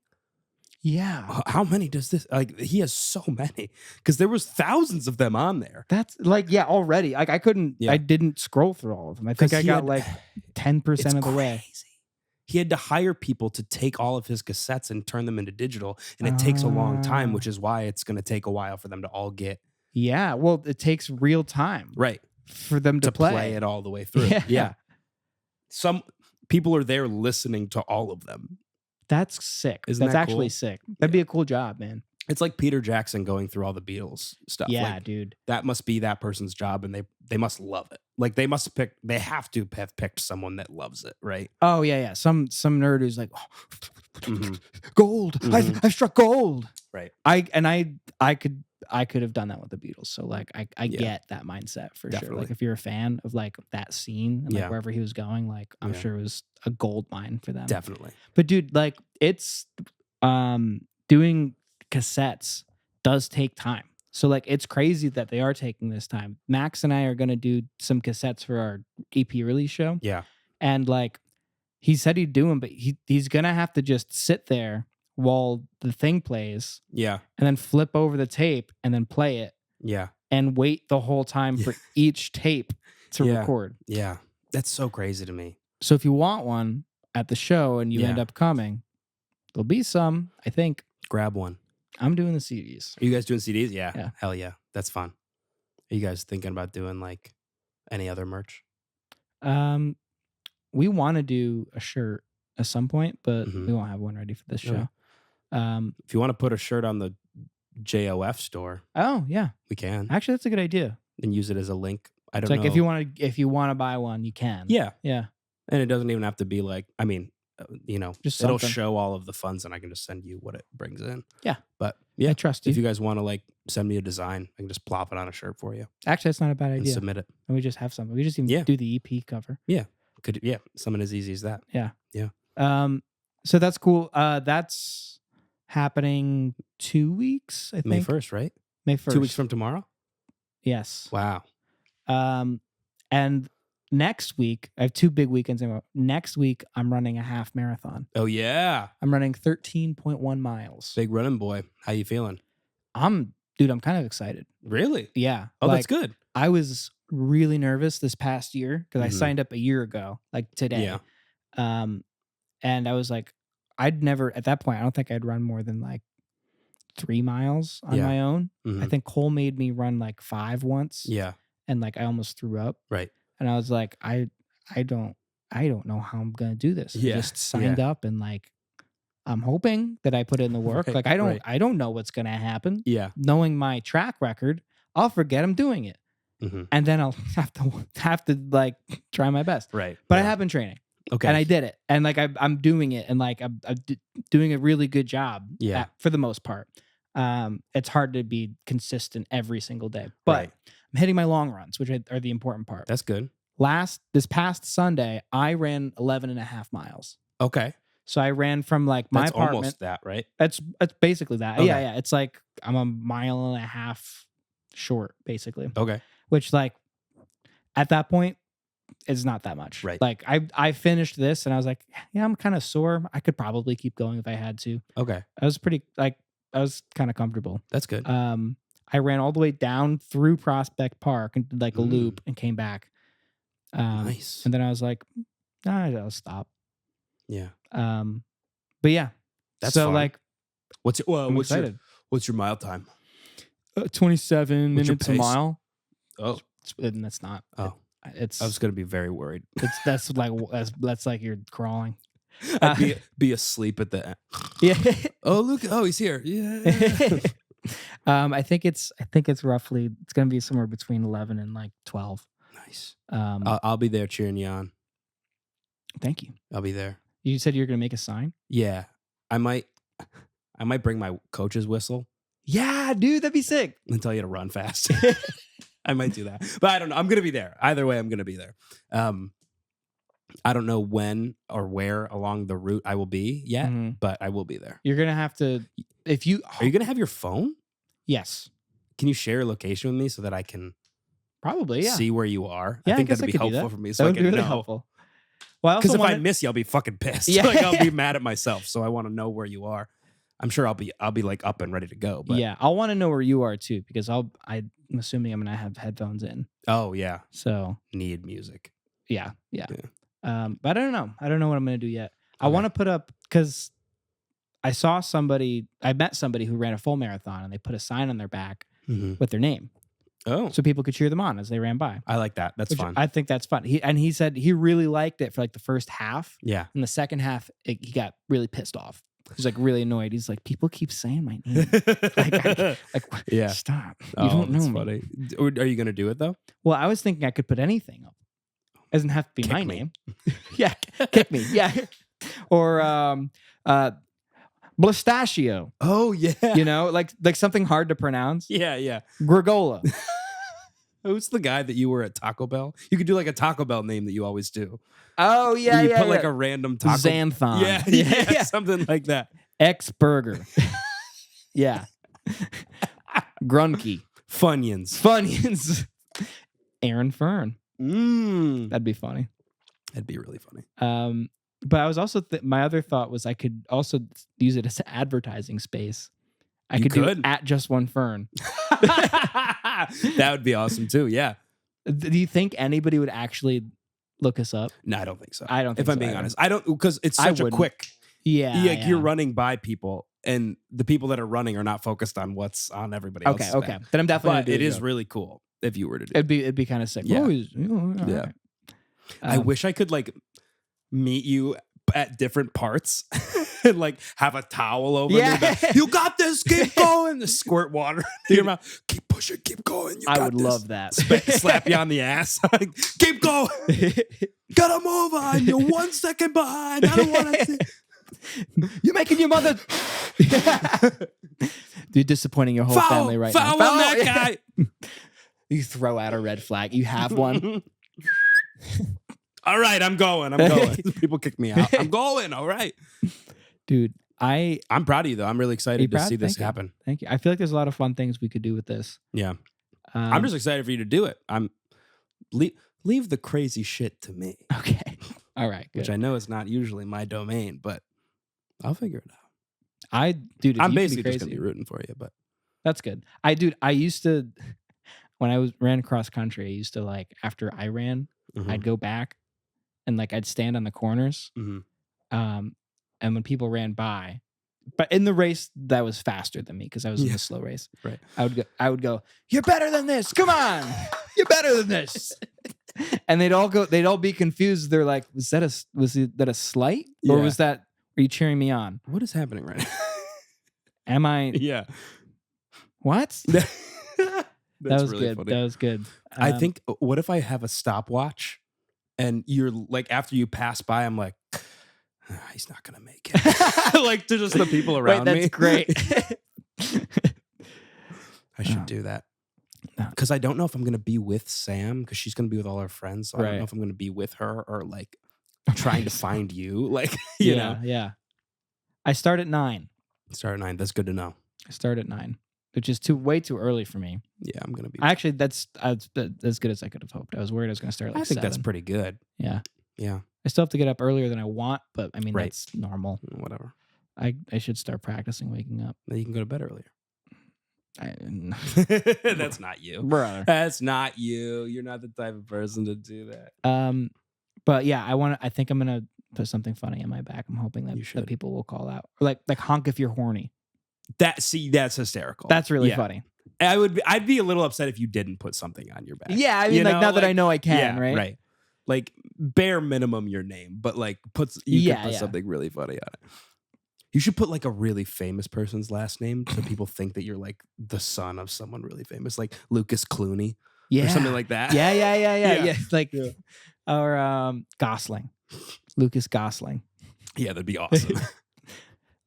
Yeah. How many does this? Like, he has so many because there was thousands of them on there. That's like, already. Like, I couldn't. Yeah. I didn't scroll through all of them. I think I got like 10% of the way. He had to hire people to take all of his cassettes and turn them into digital, and it takes a long time, which is why it's going to take a while for them to all get. Yeah, well, it takes real time, right, for them to play it all the way through. Yeah. Some people are there listening to all of them. That's sick. That's actually cool? Sick. That'd be a cool job, man. It's like Peter Jackson going through all the Beatles stuff. Yeah, like, dude. That must be that person's job, and they must love it. Like, they have to have picked someone that loves it, right? Oh yeah. Some nerd who's like, gold. I struck gold. Right. I could have done that with the Beatles. So like, I get that mindset for sure. Like, if you're a fan of like that scene and like wherever he was going, like I'm sure it was a gold mine for them. Definitely. But dude, like, it's doing cassettes does take time. So like, it's crazy that they are taking this time. Max and I are going to do some cassettes for our EP release show. Yeah. And like, he said he'd do them, but he's going to have to just sit there while the thing plays. Yeah. And then flip over the tape and then play it. Yeah. And wait the whole time for each tape to record. Yeah. That's so crazy to me. So if you want one at the show and you end up coming, there'll be some, I think. Grab one. I'm doing the CDs. Are you guys doing CDs? Yeah. Hell yeah. That's fun. Are you guys thinking about doing like any other merch? We want to do a shirt at some point, but we won't have one ready for this show. If you want to put a shirt on the JOF store, we can. Actually, that's a good idea. And use it as a link. I don't know. Like if you want to buy one, you can. Yeah. Yeah. And it doesn't even have to be like, I mean, just it'll show all of the funds, and I can just send you what it brings in. Yeah. But yeah, I trust you. If you guys want to like send me a design, I can just plop it on a shirt for you. Actually, that's not a bad idea. And submit it. And we just have something. We just even do the EP cover. Yeah. Something as easy as that. Yeah. Yeah. So that's cool. That's happening 2 weeks, I think. May 1st, right? May 1st. 2 weeks from tomorrow? Yes. Wow. And next week, I have 2 big weekends in a row. Next week, I'm running a half marathon. Oh, yeah. I'm running 13.1 miles. Big running boy. How you feeling? I'm kind of excited. Really? Yeah. Oh, that's good. I was really nervous this past year because I signed up a year ago, like today. Yeah. And I was like, I'd never, at that point, I don't think I'd run more than like 3 miles on my own. I think Cole made me run like 5 once. Yeah. And like, I almost threw up. Right. And I was like, I don't know how I'm going to do this. Yeah. I just signed up and like, I'm hoping that I put in the work. Right, like, I don't know what's going to happen. Yeah. Knowing my track record, I'll forget I'm doing it. And then I'll have to like try my best. Right. But I have been training. Okay. And I did it. And like, I'm doing it. And like, I'm doing a really good job. Yeah. For the most part. It's hard to be consistent every single day. But I'm hitting my long runs, which are the important part. That's good. This past Sunday, I ran 11.5 miles. Okay. So I ran from like my apartment. Almost that, right? It's basically that. Okay. Yeah. It's like I'm a mile and a half short, basically. Okay. Which like at that point, it's not that much. Right. Like I finished this and I was like, yeah, I'm kind of sore. I could probably keep going if I had to. Okay. I was kind of comfortable. That's good. I ran all the way down through Prospect Park and did like a loop and came back. Nice. And then I was like, I'll stop. Yeah. But yeah. That's so fun. like, what's excited. What's your mile time? 27 What's your minutes a pace? mile. Oh. And that's not. Oh. It's I was gonna be very worried. that's like you're crawling. I'd be asleep at the end. Yeah. Oh look! Oh, he's here. Yeah. I think it's roughly it's gonna be somewhere between 11 and like 12. Nice. I'll I'll be there cheering you on. Thank you. I'll be there. You said you're gonna make a sign. Yeah, I might bring my coach's whistle Yeah, dude, that'd be sick. and tell you to run fast. I might do that, but I don't know. I'm gonna be there either way. I'm gonna be there. I don't know when or where along the route I will be yet, but I will be there. You're gonna have to if you Are you gonna have your phone? Yes, Can you share your location with me so that I can probably see where you are? Yeah, I think I guess that'd I be could do helpful that. for me, That so I would be can really know. helpful. Well, Because if I miss you, I'll be fucking pissed. Yeah. Like I'll be mad at myself. So I want to know where you are. I'm sure I'll be like up and ready to go. But yeah, I'll want to know where you are too because I'm assuming I'm gonna have headphones in. oh yeah, So need music. yeah. But I don't know. I don't know what I'm gonna do yet. I Okay. want to put up because I met somebody who ran a full marathon and they put a sign on their back with their name. Oh, So people could cheer them on as they ran by. I like that. That's fun. I think that's fun. He said he really liked it for like the first half. Yeah. In the second half, he got really pissed off. He's like really annoyed. He's like, people keep saying my name. Yeah. Stop. You don't know that's me. funny. Are you gonna do it though? Well, I was thinking I could put anything up. It doesn't have to be Kick my me. name. Yeah, kick me. Yeah. Or Blastachio. Oh yeah. You know, like something hard to pronounce. Yeah. Grigola. Who's the guy that you were at Taco Bell? You could do like a Taco Bell name that you always do. Oh yeah, Where you yeah. put like a random taco. Xanthon. Yeah, something like that. X Burger. Yeah. Grunky. Funyuns. Aaron Fern. That'd be funny. That'd be really funny. But I was also my other thought was I could also use it as an advertising space. I could do at JustOneFern. That would be awesome too. Yeah. Do you think anybody would actually look us up? No, I don't think so. I don't think if I'm so being either. honest. I don't because it's such a wouldn't. quick. Yeah. Like you're running by people and the people that are running are not focused on what's on everybody else. Okay. Then I'm definitely But gonna do it is joke. really cool if you were to do it. It'd be kind of sick. Yeah. All Yeah. right. I wish I could like meet you at different parts and like have a towel over your back. You got this, keep going. Squirt water into your mouth. Keep pushing, keep going. You got I would this. love that. Slap you on the ass. Keep going. Gotta move on. You're 1 second behind. I don't want to see. You're making your mother. You're disappointing your whole family right now. Foul on that guy. You throw out a red flag. You have one. All right, I'm going. People kick me out. I'm going. All right. Dude, I'm proud of you, though. I'm really excited to proud? see this Thank you. happen. Thank you. I feel like there's a lot of fun things we could do with this. Yeah. I'm just excited for you to do it. Leave the crazy shit to me. Okay. All right. Good. Which I know is not usually my domain, but I'll figure it out. Dude, I'm basically just gonna be rooting for you, but that's good. I used to when I ran cross country, I used to like after I ran, I'd go back and like I'd stand on the corners. And when people ran by, but in the race that was faster than me because I was in a slow race. Right. I would go, you're better than this. Come on. You're better than this. And they'd all be confused. They're like, was that a slight? Or Yeah. are you cheering me on? What is happening right now? Am I? Yeah. What? That's That was really good. funny. That was good. I think, what if I have a stopwatch and you're like, after you pass by, I'm like, he's not going to make it. Like to just the people around Wait, me. that's great. I should do that. No. Because I don't know if I'm going to be with Sam because she's going to be with all her friends. So I don't Right. know if I'm going to be with her or like trying to find you. Like, you know. Yeah. I start at 9. Start at 9. That's good to know. I start at 9. which is way too early for me. Yeah, I'm gonna be. Actually, that's as good as I could have hoped. I was worried I was going to start like I think 7. that's pretty good. Yeah. Yeah. I still have to get up earlier than I want, but I mean Right. that's normal. Whatever. I should start practicing waking up. Then you can go to bed earlier. That's not you, brother. That's not you. You're not the type of person to do that. But yeah, I think I'm gonna put something funny on my back. I'm hoping that people will call out, or like honk if you're horny. That's hysterical. That's really funny. I'd be a little upset if you didn't put something on your back. Yeah, I mean, now that I know I can, right? Right. Like bare minimum your name, but like could put something really funny on it. You should put like a really famous person's last name so people think that you're like the son of someone really famous, like Lucas Clooney or something like that. Yeah. Like, or Gosling, Lucas Gosling. Yeah, that'd be awesome.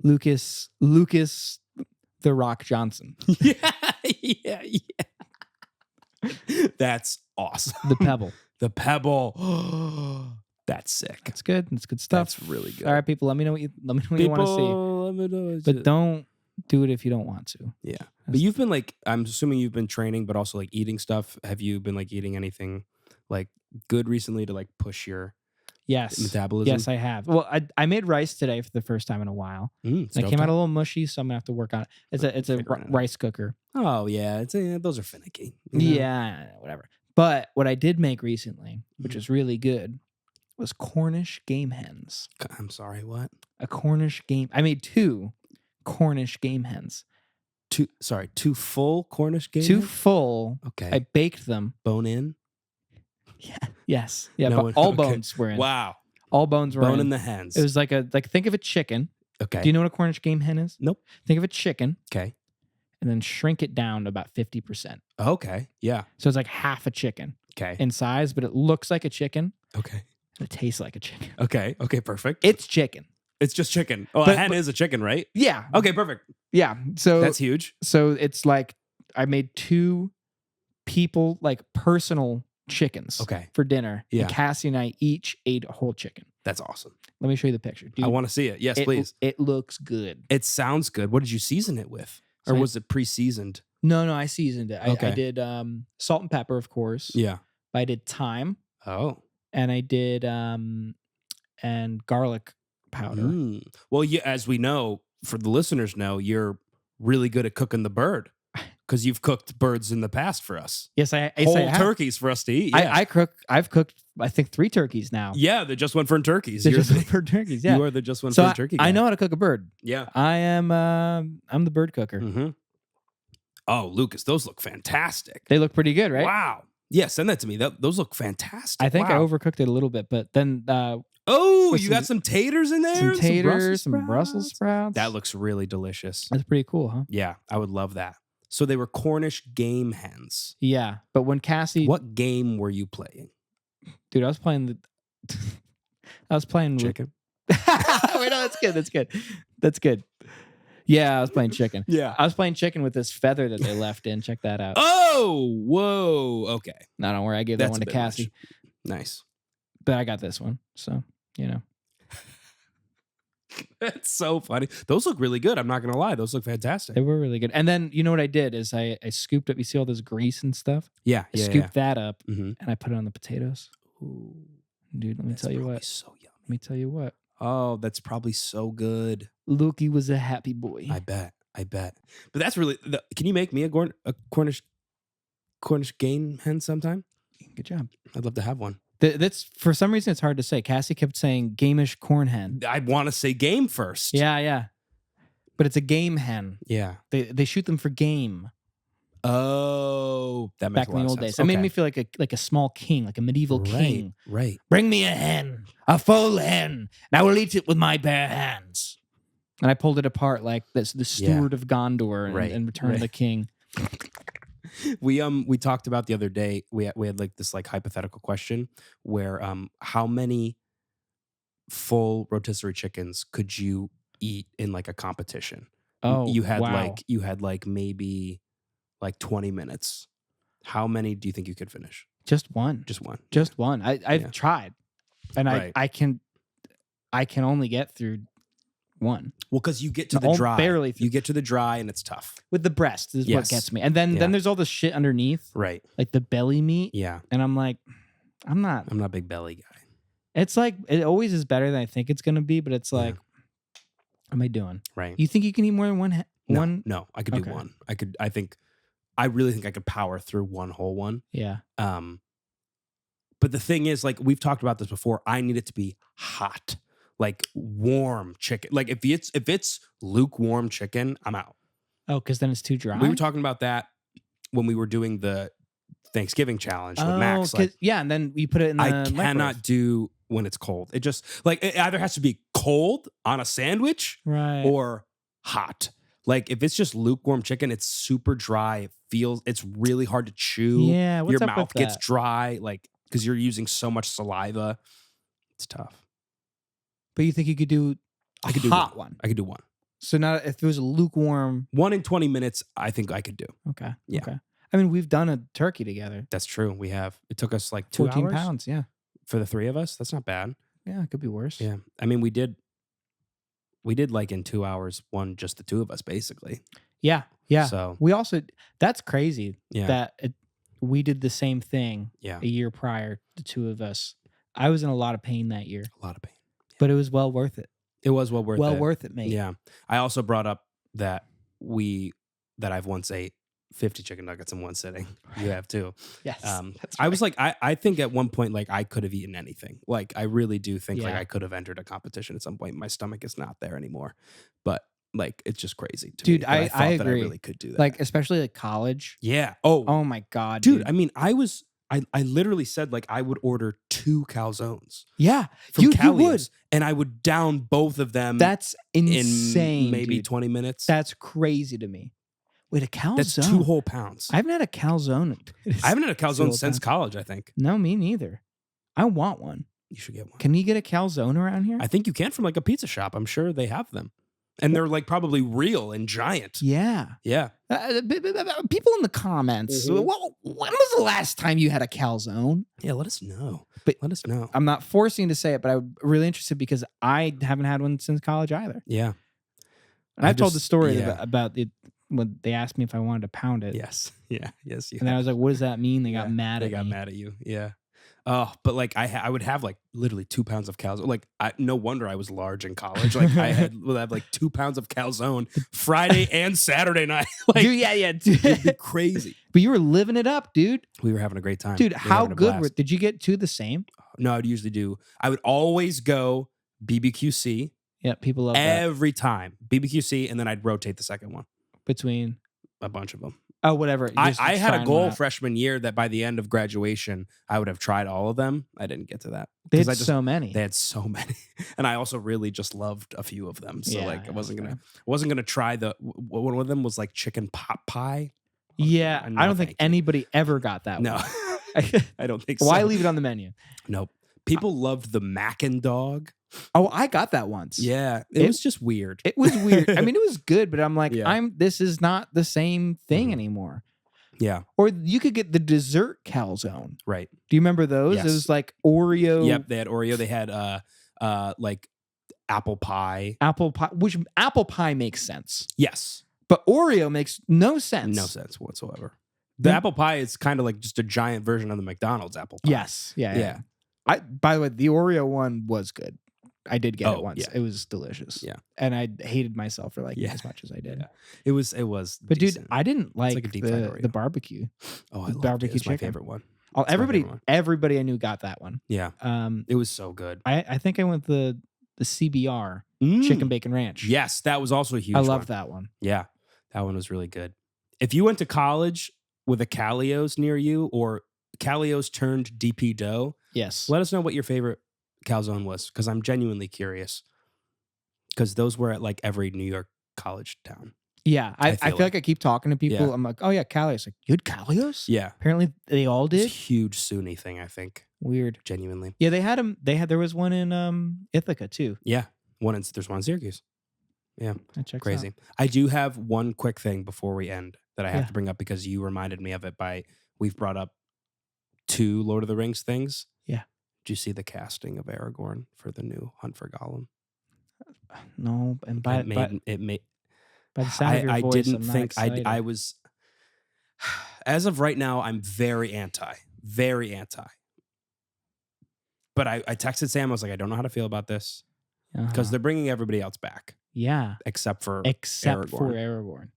Lucas, The Rock Johnson. yeah. That's awesome. The Pebble. That's sick. That's good. That's good stuff. That's really good. All right, people. Let me know what you want to see. Let me know. But don't do it if you don't want to. Yeah. But you've been like, I'm assuming you've been training, but also like eating stuff. Have you been like eating anything like good recently to like push your metabolism? Yes, I have. Well, I made rice today for the first time in a while. And it came out a little mushy, so I'm gonna have to work on it. It's a rice cooker. Oh yeah, those are finicky. Yeah, whatever. But what I did make recently, which was really good, was Cornish game hens. I'm sorry, what? I made 2 Cornish game hens. 2 full Cornish game 2 hens? full. Okay. I baked them. Bone in? Yeah. Yes. Yeah, but all bones were in. Wow. All bones were Bone in. in the hens. It was like think of a chicken. Okay. Do you know what a Cornish game hen is? Nope. Think of a chicken. Okay. And then shrink it down to about 50%. Okay. Yeah. So it's like half a chicken. Okay. In size, but it looks like a chicken. Okay. And it tastes like a chicken. Okay. Okay. Perfect. It's chicken. It's just chicken. Oh, a hen is a chicken, right? Yeah. Okay. Perfect. Yeah. So that's huge. So it's like I made 2 people like personal chickens. Okay. For dinner. Yeah. And Cassie and I each ate a whole chicken. That's awesome. Let me show you the picture. I want to see it. Yes, please. It looks good. It sounds good. What did you season it with? Or was it pre-seasoned? No, I seasoned it. Okay. I did salt and pepper, of course. Yeah. I did thyme. Oh. And I did and garlic powder. Well, as we know, for the listeners know, you're really good at cooking the bird because you've cooked birds in the past for us. Yes, I whole have. turkeys for us to eat. Yeah. I've cooked I think 3 turkeys now. Yeah, the JustOneFern turkeys. The JustOneFern turkeys. Yeah, you are the JustOneFern turkey guy. I know how to cook a bird. Yeah, I am. I'm the bird cooker. Mm-hmm. Oh, Lucas, those look fantastic. They look pretty good, right? Wow. Yeah, send that to me. Those look fantastic. I think I overcooked it a little bit, but then. You got some taters in there? Some taters, some Brussels sprouts. That looks really delicious. That's pretty cool, huh? Yeah, I would love that. So they were Cornish game hens. Yeah, but when Cassie... What game were you playing? Dude, I was playing Chicken? Wait, no, that's good. Yeah, I was playing chicken. Yeah. I was playing chicken with this feather that they left in. Check that out. Oh, whoa. Okay. No, don't worry. I gave that one to Cassie. Nice. But I got this one. So, That's so funny. Those look really good. I'm not going to lie. Those look fantastic. They were really good. And then, you know what I did is I scooped up, you see all this grease and stuff? Yeah. I scooped that up and I put it on the potatoes. Ooh. Dude, let me tell you what. So yummy. Let me tell you what. Oh, that's probably so good. Lukey was a happy boy. I bet. But that's really... Can you make me a Cornish game hen sometime? Good job. I'd love to have one. That's for some reason it's hard to say. Cassie kept saying gamish corn hen. I want to say game first. Yeah. But it's a game hen. Yeah. They shoot them for game. Oh, that makes back in the old days. Okay. It made me feel like a small king, like a medieval king. Right. Bring me a hen, a full hen, and I will eat it with my bare hands. And I pulled it apart like this, the steward of Gondor and Return of the King. We talked about the other day. We had like this like hypothetical question where how many full rotisserie chickens could you eat in like a competition? Oh, you had wow. like maybe like 20 minutes. How many do you think you could finish? Just one. Just one. I've tried, and I can only get through one. Well, because you get to the dry. Barely. You get to the dry and it's tough. With the breast is Yes. what gets me. And then there's all the shit underneath. Right. Like the belly meat. Yeah. And I'm like, I'm not a big belly guy. It's like, it always is better than I think it's going to be, but it's like, what am I doing? Right. You think you can eat more than one? No, I could do one. I really think I could power through one whole one. Yeah. But the thing is, like, we've talked about this before. I need it to be hot, like warm chicken. Like if it's lukewarm chicken, I'm out. Oh, because then it's too dry. We were talking about that when we were doing the Thanksgiving challenge with Max. Like, yeah, and then you put it in the I cannot microwave. do when it's cold. It just like it either has to be cold on a sandwich, right, or hot. Like if it's just lukewarm chicken, it's super dry. It's really hard to chew. Yeah, what's your up mouth with gets that? dry, like because you're using so much saliva. It's tough. But you think you could do I could do hot one? I could do one. So now, if it was a lukewarm, 1 in 20 minutes, I think I could do. Okay. Yeah. Okay. I mean, we've done a turkey together. That's true. We have. It took us like 2 14 hours pounds. Yeah. for the three of us. That's not bad. Yeah, it could be worse. Yeah. I mean, we did like in 2 hours, just the two of us, basically. Yeah. Yeah. So We also, that's crazy yeah. that we did the same thing Yeah. a year prior, the two of us. I was in a lot of pain that year, A lot of pain. but it was well worth it. It was well worth it. Well worth it, mate. Yeah. I also brought up that I've once ate 50 chicken nuggets in one sitting. You have too. Yes. That's I was like, I think at one point, like I could have eaten anything. Like I really do think like Yeah. I could have entered a competition at some point. My stomach is not there anymore. But like, it's just crazy to Dude, me. That I thought that I agree. really could do that. Like, especially like college. yeah. Oh, Oh my God. dude. I mean, I literally said like I would order 2 calzones Yeah. from You Calios, would. and I would down both of them That's insane. in maybe dude. 20 minutes. That's crazy to me. Wait, a calzone? That's 2 whole pounds. I haven't had a calzone. I haven't had a calzone whole since pounds. college, I think. No, me neither. I want one. You should get one. Can you get a calzone around here? I think you can from like a pizza shop. I'm sure they have them. And they're like probably real and giant. Yeah. Yeah. People in the comments. Mhm. Well, when was the last time you had a calzone? Yeah, let us know. But- let us know. I'm not forcing you to say it, but I'm really interested because I haven't had one since college either. Yeah. And I've told the just- story yeah. about it when they asked me if I wanted to pound it. Yes. Yeah. Yes. You And I have. was like, what does that mean? They Yeah, got mad They at got me. mad at you. Yeah. Oh, but like I would have like literally 2 pounds of calzone. Like no wonder I was large in college. Like would have like 2 pounds of calzone Friday and Saturday night. Like Dude, yeah. it'd be Dude. crazy. But you were living it up, dude. We were having a great time. Dude, We were how having a good blast. were? Did you get 2 the same? No, I would always go BBQC Yeah, people love that. every time. BBQC, and then I'd rotate the second one. Between A bunch of them. oh whatever. I had a trying goal one out. freshman year that by the end of graduation, I would have tried all of them. I didn't get to that. They 'Cause had I just- so many. They had so many, and I also really just loved a few of them. So Yeah, like, I yeah, wasn't okay. gonna try the one of them was like chicken pot pie. Yeah, No, I don't think thank you. anybody ever got that No, one. I don't think so. Why leave it on the menu? Nope. People loved the mac and dog. Oh, I got that once. Yeah, it was just weird. It was weird. I mean, it was good, but I'm like, Yeah. this is not the same thing Mhm. anymore. Yeah, Or you could get the dessert calzone. right. Do you remember those? Yes. It was like Oreo, Yep, they had Oreo. They had like apple pie. apple pie, which apple pie makes sense. Yes, But Oreo makes no sense. no sense whatsoever. The Hmm? apple pie is kind of like just a giant version of the McDonald's apple pie. Yes. Yeah. Yeah. By the way, the Oreo one was good. I did get Oh, it once. yeah. It was delicious. Yeah. And I hated myself for liking it Yeah. as much as I did. Yeah. It was. But decent. dude, I didn't like, like a deep fried the Oreo. barbecue. Oh, I the loved barbecue it. It's my chicken. favorite one. Oh, It's my favorite one. everybody I knew got that one. Yeah, it was so good. I think I went the CBR chicken Mm. bacon ranch. Yes, that was also a huge. I one. love that one. Yeah, that one was really good. If you went to college with a Calios near you, or Calios turned DP dough, Yes. let us know what your favorite calzone was, because I'm genuinely curious. Because those were at like every New York college town. Yeah. I feel feel like I keep talking to people. Yeah. I'm like, oh yeah, Calios. Like, you had Calios? Yeah, Apparently they all it's a did. huge SUNY thing. I think Weird. genuinely. Yeah, they had them. There was one in Ithaca too. Yeah, there's one in Syracuse. Yeah, That checks crazy. out. I do have one quick thing before we end that I have Yeah. to bring up because you reminded me of it. We've brought up 2 Lord of the Rings things. Yeah. Did you see the casting of Aragorn for the new Hunt for Gollum? no, and It by made the sound of your I voice, didn't I'm not think excited. I was. As of right now, I'm very anti. But I texted Sam. I was like, I don't know how to feel about this because they're bringing everybody else back yeah, except for Aragorn.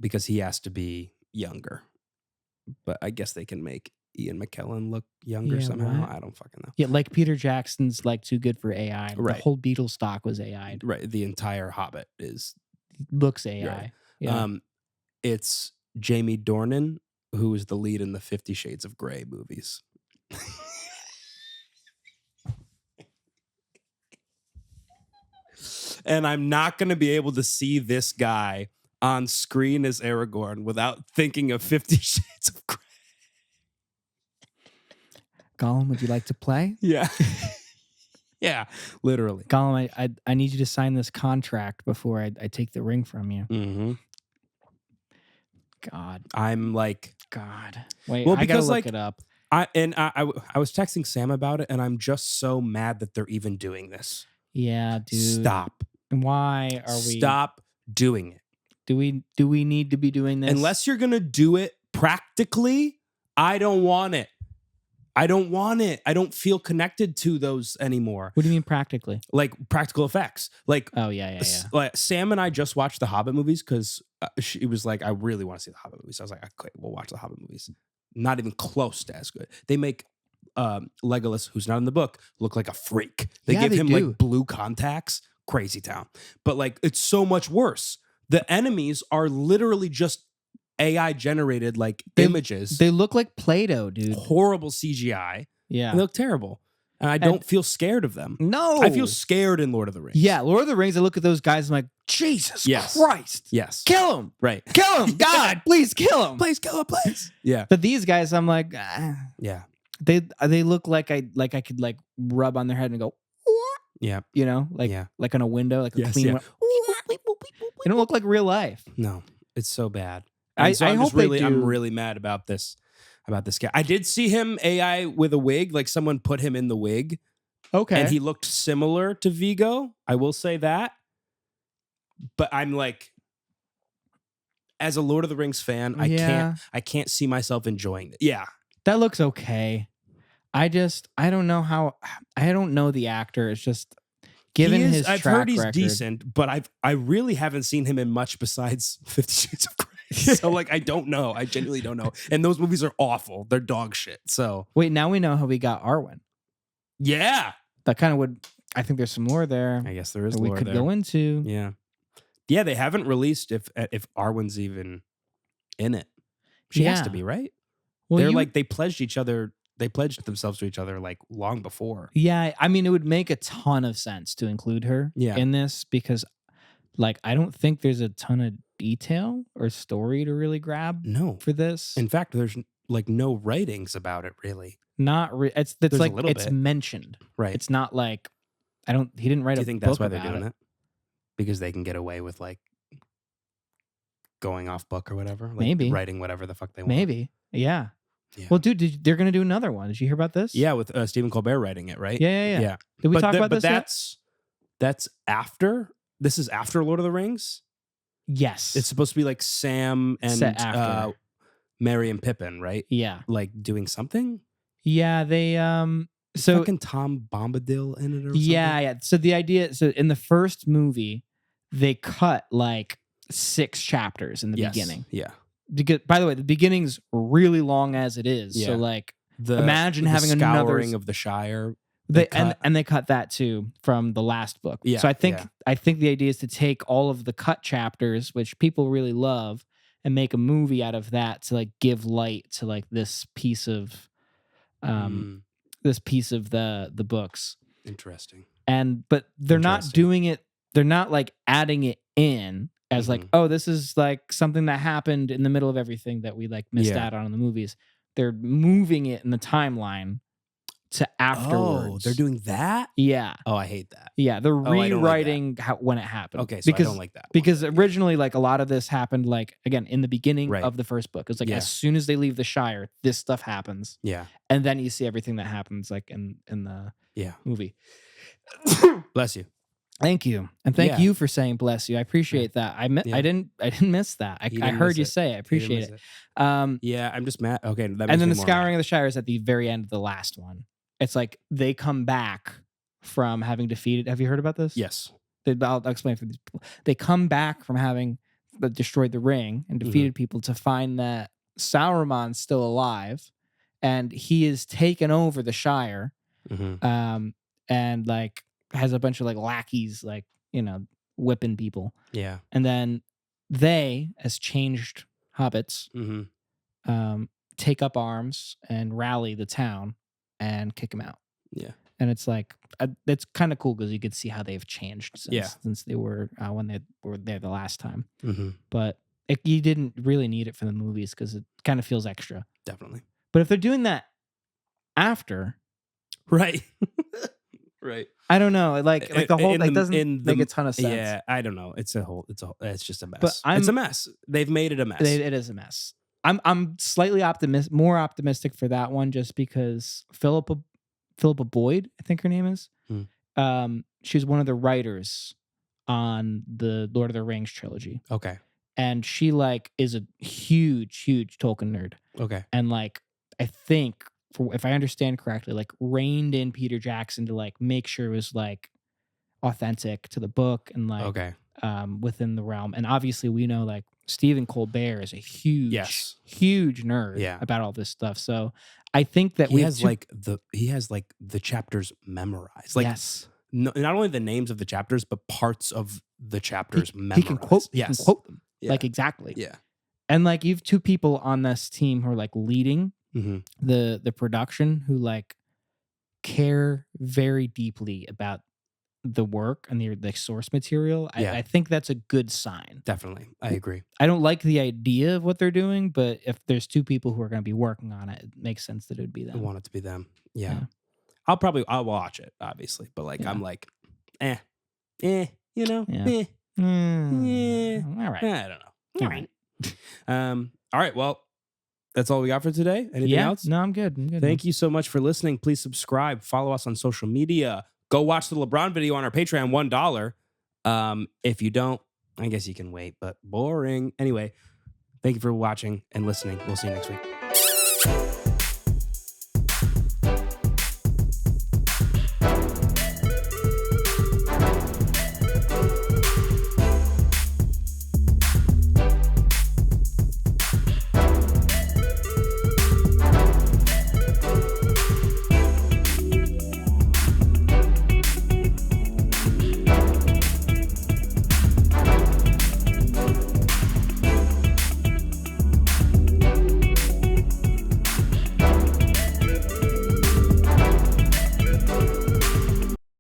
because he has to be younger. But I guess they can make Ian McKellen look younger somehow. what? I don't fucking know. Yeah, like Peter Jackson's like too good for AI. Right. The whole Beatles stock was AI. Right. The entire Hobbit Looks AI. Right. Yeah. It's Jamie Dornan, who is the lead in the 50 Shades of Grey movies. And I'm not going to be able to see this guy on screen as Aragorn without thinking of 50 Shades of Grey. Gollum, would you like to play? Yeah. Yeah, literally. Gollum, I need you to sign this contract before I take the ring from you. Mm-hmm. God. I'm like... God. Wait, well, I gotta because, look it up. I was texting Sam about it, and I'm just so mad that they're even doing this. Yeah, dude. Stop. Why are we... Stop doing it. Do we need to be doing this? Unless you're going to do it practically, I don't want it. I don't feel connected to those anymore. What do you mean practically? Like practical effects. Like, oh, yeah. Like Sam and I just watched the Hobbit movies because she was like, I really want to see the Hobbit movies. I was like, okay, we'll watch the Hobbit movies. Not even close to as good. They make Legolas, who's not in the book, look like a freak. They give him like blue contacts. Crazy town. But like, it's so much worse. The enemies are literally just AI generated like images. They look like Play-Doh, dude. Horrible CGI. Yeah. And they look terrible. And I don't feel scared of them. No. I feel scared in Lord of the Rings. Yeah, Lord of the Rings, I look at those guys and I'm like, Jesus Christ. Yes. Kill him. Right. Kill him. God, please kill him. Please kill him, please. Yeah. But these guys, I'm like, yeah. They look like I could like rub on their head and go, yeah. You know, like on a window, like a clean one. They don't look like real life. No, it's so bad. I hope I'm really mad about this guy. I did see him AI with a wig, like someone put him in the wig. Okay. And he looked similar to Vigo. I will say that. But I'm like, as a Lord of the Rings fan, I can't see myself enjoying it. Yeah. That looks okay. I don't know the actor. It's just given his I've track heard he's record. decent, but I really haven't seen him in much besides 50 Shades of Grey. So like I don't know. I genuinely don't know. And those movies are awful. They're dog shit. So wait, now we know how we got Arwen. Yeah. That kind of would I think there's some lore there. I guess there is that lore we could there. go into. Yeah. Yeah, they haven't released if Arwen's even in it. She has to be, right? Well, they're like they pledged themselves to each other like long before. Yeah, I mean it would make a ton of sense to include her in this because like I don't think there's a ton of detail or story to really grab for this. In fact, there's like no writings about it really. Not it's like it's mentioned. Right. It's not like he didn't write a book. Do you think that's why they're doing it? Because they can get away with like going off book or whatever? Like maybe. Writing whatever the fuck they want. Maybe. Yeah. Well, dude, they're going to do another one. Did you hear about this? Yeah, with Stephen Colbert writing it, right? Yeah. Did we talk about this yet? That's after? This is after Lord of the Rings? Yes. It's supposed to be like Sam and Merry and Pippin, right? Yeah. Like doing something? Yeah, they so fucking Tom Bombadil in it or something? Yeah. So the idea in the first movie, they cut like 6 chapters in the beginning. Yeah. Because by the way, the beginning's really long as it is. Yeah. So like imagine having scouring of the Shire. And they cut that too from the last book. Yeah. So I think the idea is to take all of the cut chapters, which people really love, and make a movie out of that to like give light to like this piece of the books. Interesting. But they're not doing it, they're not like adding it in as like, oh, this is like something that happened in the middle of everything that we like missed out on in the movies. They're moving it in the timeline to afterwards. Oh, they're doing that? Yeah. Oh, I hate that. Yeah, they're rewriting when it happened. Okay, so I don't like that. Because originally, like a lot of this happened, like again in the beginning of the first book. It's like as soon as they leave the Shire, this stuff happens. Yeah, and then you see everything that happens, like in the movie. Bless you. Thank you, and thank Yeah. you for saying "bless you." I appreciate that. I Yeah. I didn't miss that. I didn't heard miss you it. say. I He didn't appreciate miss it. Yeah, I'm just mad. Okay, that makes And then me the more Scouring mad. of the Shire is at the very end of the last one. It's like they come back from having defeated. Have you heard about this? Yes. I'll explain for these people. They come back from having destroyed the ring and defeated people to find that Sauron's still alive, and he has taken over the Shire, Mm-hmm. and like has a bunch of like lackeys, like whipping people, Yeah. and then they, as changed hobbits, Mm-hmm. take up arms and rally the town and kick him out. Yeah. And it's like it's kind of cool because you could see how they've changed Yeah. since they were when they were there the last time. Mm-hmm. But you didn't really need it for the movies because it kind of feels extra. Definitely. But if they're doing that after, Right. Right. I don't know. Like the whole it doesn't make a ton of sense. Yeah, I don't know. It's just a mess. But it's a mess. They've made it a mess. It is a mess. I'm slightly more optimistic for that one just because Philippa Boyd, I think her name is. She's one of the writers on the Lord of the Rings trilogy. Okay. And she like is a huge Tolkien nerd. Okay. And like I think if I understand correctly, like reined in Peter Jackson to like make sure it was like authentic to the book and like within the realm. And obviously we know like Stephen Colbert is a huge nerd about all this stuff. So I think that he has the chapters memorized. Like not only the names of the chapters, but parts of the chapters memorized. He can quote them. Yeah. Like exactly. Yeah. And like you have two people on this team who are like leading the production who like care very deeply about the work and the source material. I think that's a good sign. Definitely. I agree. I don't like the idea of what they're doing, but if there's two people who are going to be working on it, it makes sense that it would be them. I want it to be them. Yeah. I'll watch it, obviously. But like I'm like, you know? Yeah. All right. I don't know. All right. All right. Well, that's all we got for today. Anything else? No, I'm good. Thank you so much for listening. Please subscribe. Follow us on social media. Go watch the LeBron video on our Patreon, $1. If you don't, I guess you can wait, but boring. Anyway, thank you for watching and listening. We'll see you next week.